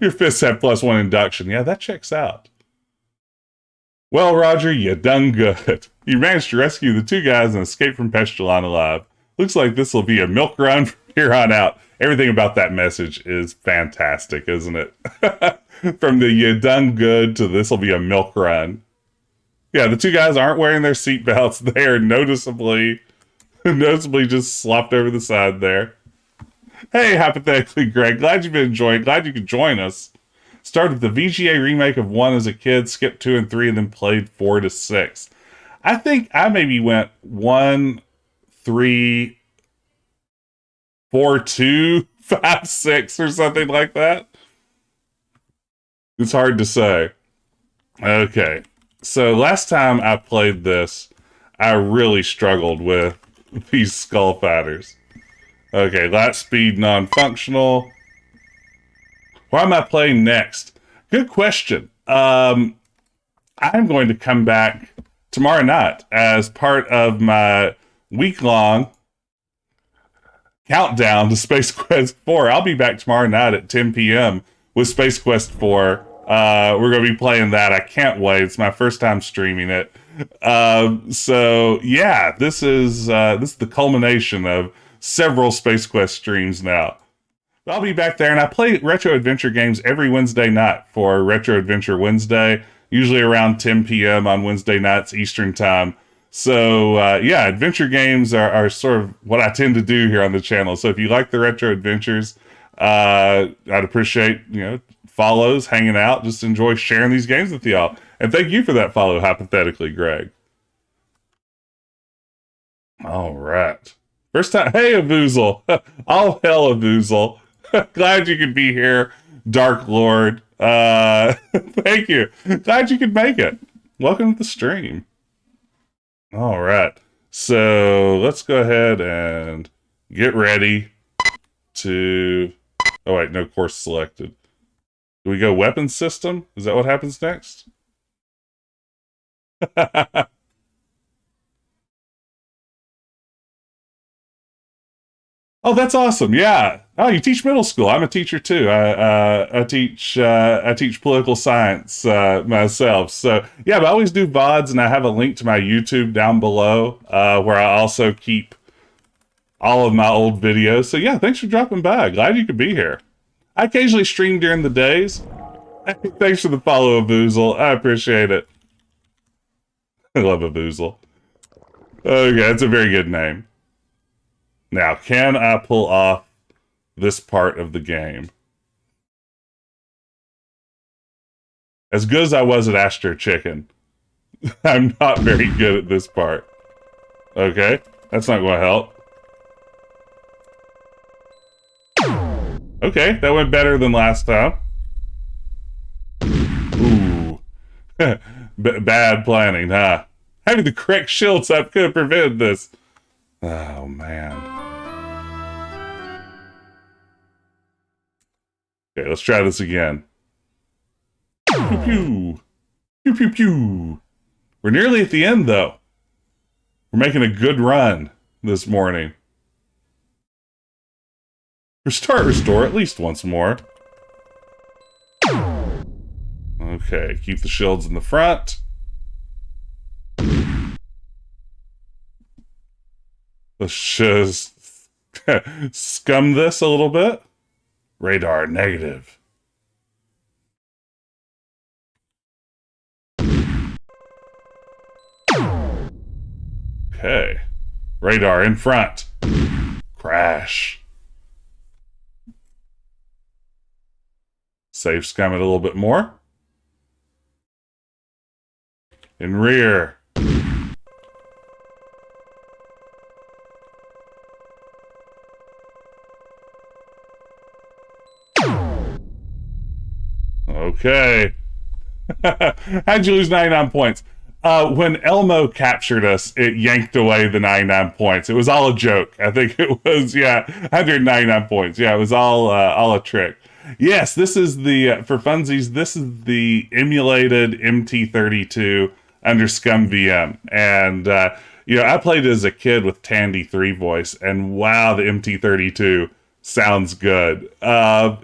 Speaker 1: Your fists have +1 induction. Yeah, that checks out. Well, Roger, you done good. You managed to rescue the 2 guys and escape from Pestulon alive. Looks like this will be a milk run from here on out. Everything about that message is fantastic, isn't it? From the you done good to this will be a milk run. Yeah, the 2 guys aren't wearing their seatbelts. They are noticeably just slopped over the side there. Hey, hypothetically, Greg, glad you've been enjoying. Glad you could join us. Started the VGA remake of 1 as a kid, skipped 2 and 3, and then played 4 to 6. I think I maybe went 1, 3, 4, 2, 5, 6, or something like that. It's hard to say. Okay, so last time I played this, I really struggled with these skull fighters. Okay, light speed non-functional. Why am I playing next? Good question. I'm going to come back tomorrow night as part of my week-long countdown to Space Quest 4. I'll be back tomorrow night at 10 p.m. with Space Quest 4. We're going to be playing that. I can't wait. It's my first time streaming it. So, yeah, this is the culmination of several Space Quest streams now. I'll be back there, and I play retro adventure games every Wednesday night for Retro Adventure Wednesday, usually around 10 p.m. on Wednesday nights Eastern Time. So, yeah, adventure games are sort of what I tend to do here on the channel. So if you like the retro adventures, I'd appreciate, follows, hanging out, just enjoy sharing these games with y'all. And thank you for that follow, hypothetically, Greg. All right. First time, hey, Avoozle. All hell, Avoozle. Glad you could be here, Dark Lord. Thank you. Glad you could make it. Welcome to the stream. All right. So let's go ahead and get ready to... Oh, wait, no course selected. Do we go weapons system? Is that what happens next? Oh, that's awesome! Yeah. Oh, you teach middle school. I'm a teacher too. I teach political science myself. So yeah, but I always do VODs, and I have a link to my YouTube down below where I also keep all of my old videos. So yeah, thanks for dropping by. Glad you could be here. I occasionally stream during the days. Thanks for the follow, Avoozle. I appreciate it. I love Avoozle. Okay, that's a very good name. Now, can I pull off this part of the game? As good as I was at Astro Chicken, I'm not very good at this part. Okay, that's not going to help. Okay, that went better than last time. Ooh. Bad planning, huh? Having the correct shields up could have prevented this. Oh, man. Okay, let's try this again. Pew pew. Pew pew pew. We're nearly at the end, though. We're making a good run this morning. Restore at least once more. Okay, keep the shields in the front. Let's just scum this a little bit. Radar negative. Okay. Radar in front. Crash. Save scum it a little bit more. In rear. Okay. How'd you lose 99 points? When Elmo captured us, it yanked away the 99 points. It was all a joke. I think it was, 199 points. Yeah, it was all a trick. Yes, this is the, for funsies, this is the emulated MT-32 under Scum VM. And, I played it as a kid with Tandy 3 voice, and wow, the MT-32 sounds good. I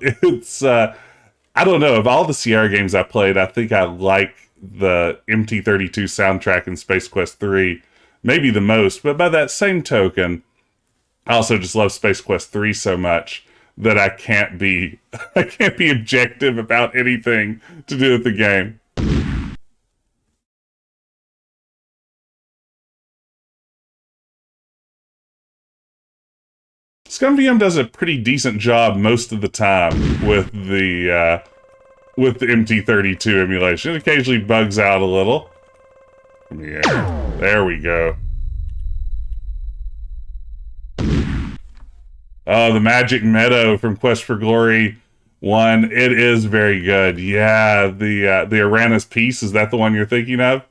Speaker 1: don't know, of all the Sierra games I played, I think I like the MT-32 soundtrack in Space Quest 3 maybe the most, but by that same token, I also just love Space Quest 3 so much that I can't be objective about anything to do with the game. ScumVM does a pretty decent job most of the time with the MT-32 emulation. It occasionally bugs out a little. Yeah, there we go. Oh, the Magic Meadow from Quest for Glory 1. It is very good. Yeah, the Aranis piece, is that the one you're thinking of?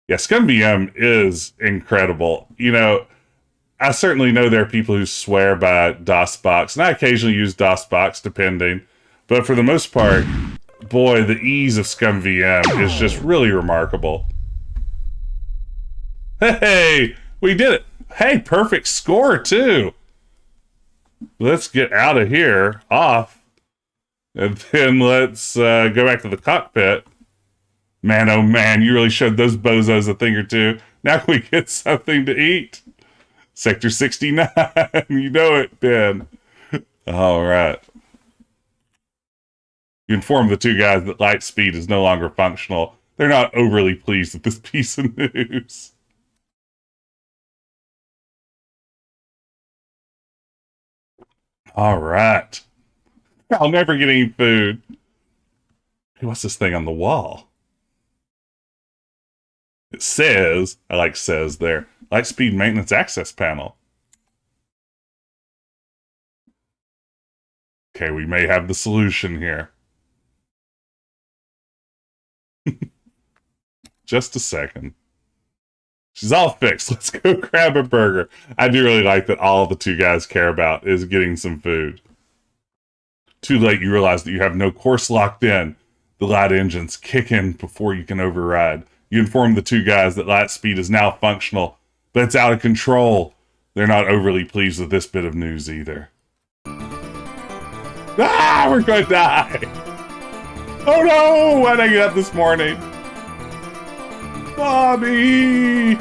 Speaker 1: Yeah, ScumVM is incredible. I certainly know there are people who swear by DOSBox, and I occasionally use DOSBox depending, but for the most part, boy, the ease of ScumVM is just really remarkable. Hey, we did it. Hey, perfect score too. Let's get out of here, off, and then let's go back to the cockpit. Man, oh man, you really showed those bozos a thing or two. Now can we get something to eat? Sector 69, you know it, Ben. All right. You inform the two guys that light speed is no longer functional. They're not overly pleased with this piece of news. All right. I'll never get any food. Hey, what's this thing on the wall? It says, I like says there, Lightspeed Maintenance Access Panel. Okay, we may have the solution here. Just a second. She's all fixed. Let's go grab a burger. I do really like that all the two guys care about is getting some food. Too late, you realize that you have no course locked in. The light engines kick in before you can override. You inform the two guys that Lightspeed is now functional, but it's out of control. They're not overly pleased with this bit of news either. Ah, we're going to die! Oh no! Why did I get up this morning? Bobby!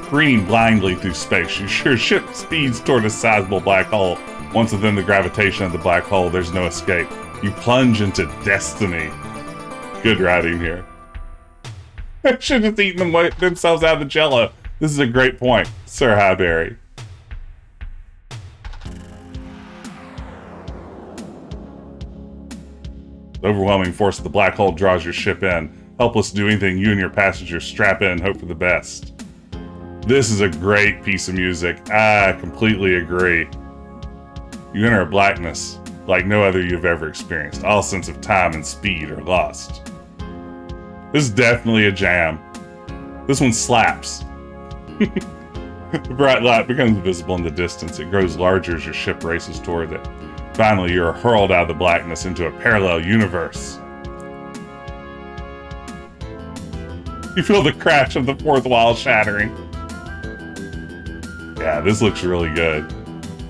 Speaker 1: Careening blindly through space, your ship speeds toward a sizable black hole. Once within the gravitation of the black hole, there's no escape. You plunge into destiny. Good writing here. I should have eaten themselves out of the jello. This is a great point, Sir Highberry. The overwhelming force of the black hole draws your ship in. Helpless to do anything, you and your passengers strap in and hope for the best. This is a great piece of music. I completely agree. You enter a blackness like no other you've ever experienced. All sense of time and speed are lost. This is definitely a jam. This one slaps. The bright light becomes visible in the distance. It grows larger as your ship races toward it. Finally, you are hurled out of the blackness into a parallel universe. You feel the crash of the fourth wall shattering. Yeah, this looks really good.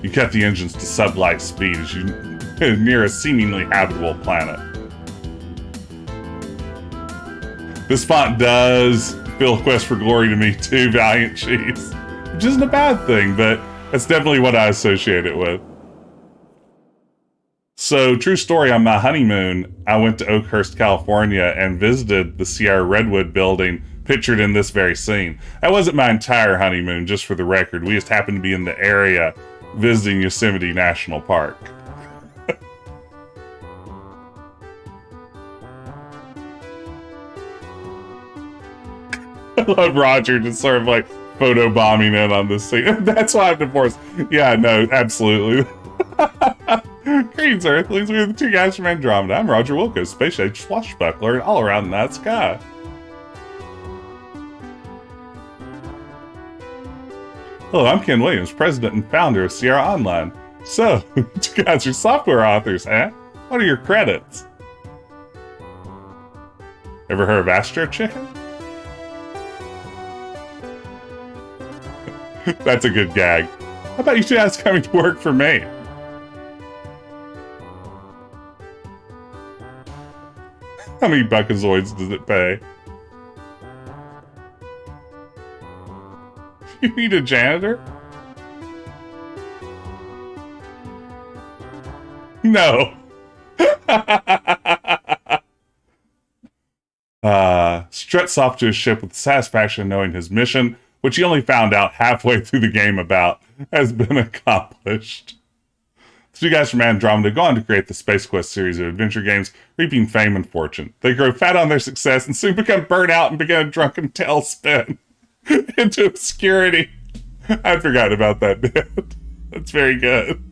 Speaker 1: You cut the engines to sublight speed as you near a seemingly habitable planet. This font does feel Quest for Glory to me too, Valiant Cheese. Which isn't a bad thing, but that's definitely what I associate it with. So, true story, on my honeymoon, I went to Oakhurst, California and visited the Sierra Redwood building pictured in this very scene. That wasn't my entire honeymoon, just for the record. We just happened to be in the area visiting Yosemite National Park. I love Roger just sort of like photobombing in on this scene. That's why I'm divorced. Yeah, no, absolutely. Greetings, Earthlings. We're the two guys from Andromeda. I'm Roger Wilco, space age swashbuckler, and all around the night sky. Hello, I'm Ken Williams, president and founder of Sierra Online. So, you guys are software authors, huh? What are your credits? Ever heard of Astro Chicken? That's a good gag. How about you two guys coming to work for me? How many Buckazoids does it pay? You need a janitor? No. Struts off to his ship with satisfaction knowing his mission, which he only found out halfway through the game about, has been accomplished. The two guys from Andromeda go on to create the Space Quest series of adventure games, reaping fame and fortune. They grow fat on their success and soon become burnt out and begin a drunken tailspin into obscurity. I forgot about that bit. That's very good.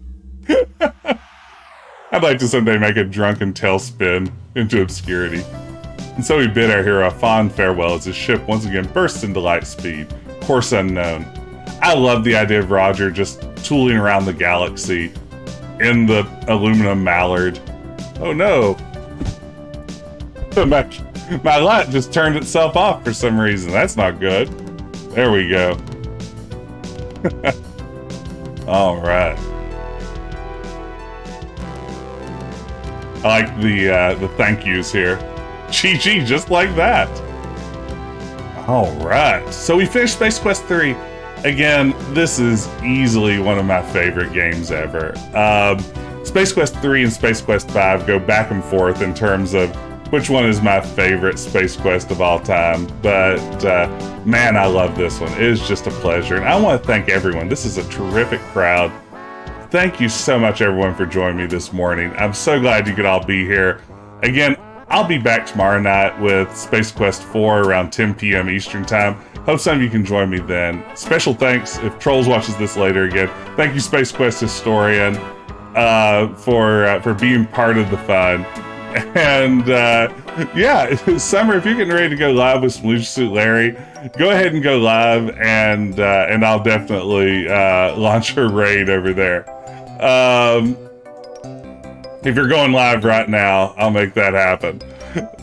Speaker 1: I'd like to someday make a drunken tailspin into obscurity. And so we bid our hero a fond farewell as his ship once again bursts into light speed. Course unknown. I love the idea of Roger just tooling around the galaxy in the aluminum mallard. Oh no. My light just turned itself off for some reason. That's not good. There we go. All right. I like the thank yous here. GG, just like that. All right. So we finished Space Quest 3. Again, this is easily one of my favorite games ever. Space Quest 3 and Space Quest 5 go back and forth in terms of which one is my favorite Space Quest of all time. But man, I love this one. It is just a pleasure. And I want to thank everyone. This is a terrific crowd. Thank you so much, everyone, for joining me this morning. I'm so glad you could all be here. Again, I'll be back tomorrow night with Space Quest 4 around 10 p.m. Eastern Time. Hope some of you can join me then. Special thanks if Trolls watches this later again. Thank you, Space Quest historian, for being part of the fun. And yeah, Summer, if you're getting ready to go live with some Leisure Suit Larry, go ahead and go live, and I'll definitely launch a raid over there. If you're going live right now, I'll make that happen.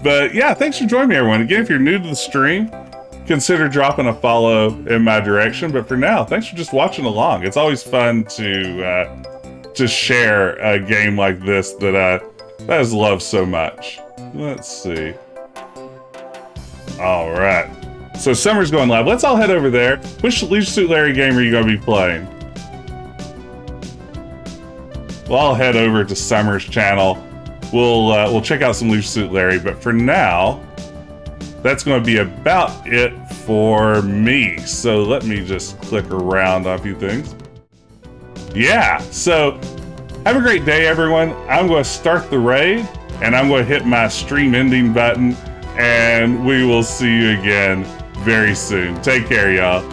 Speaker 1: But yeah, thanks for joining me, everyone. Again, if you're new to the stream, consider dropping a follow in my direction. But for now, thanks for just watching along. It's always fun to share a game like this that I just love so much. Let's see. All right. So Summer's going live. Let's all head over there. Which Leisure Suit Larry game are you going to be playing? Well, I'll head over to Summer's channel. We'll check out some Leisure Suit Larry, but for now, that's going to be about it for me. So let me just click around on a few things. Yeah, so have a great day, everyone. I'm going to start the raid, and I'm going to hit my stream ending button, and we will see you again very soon. Take care, y'all.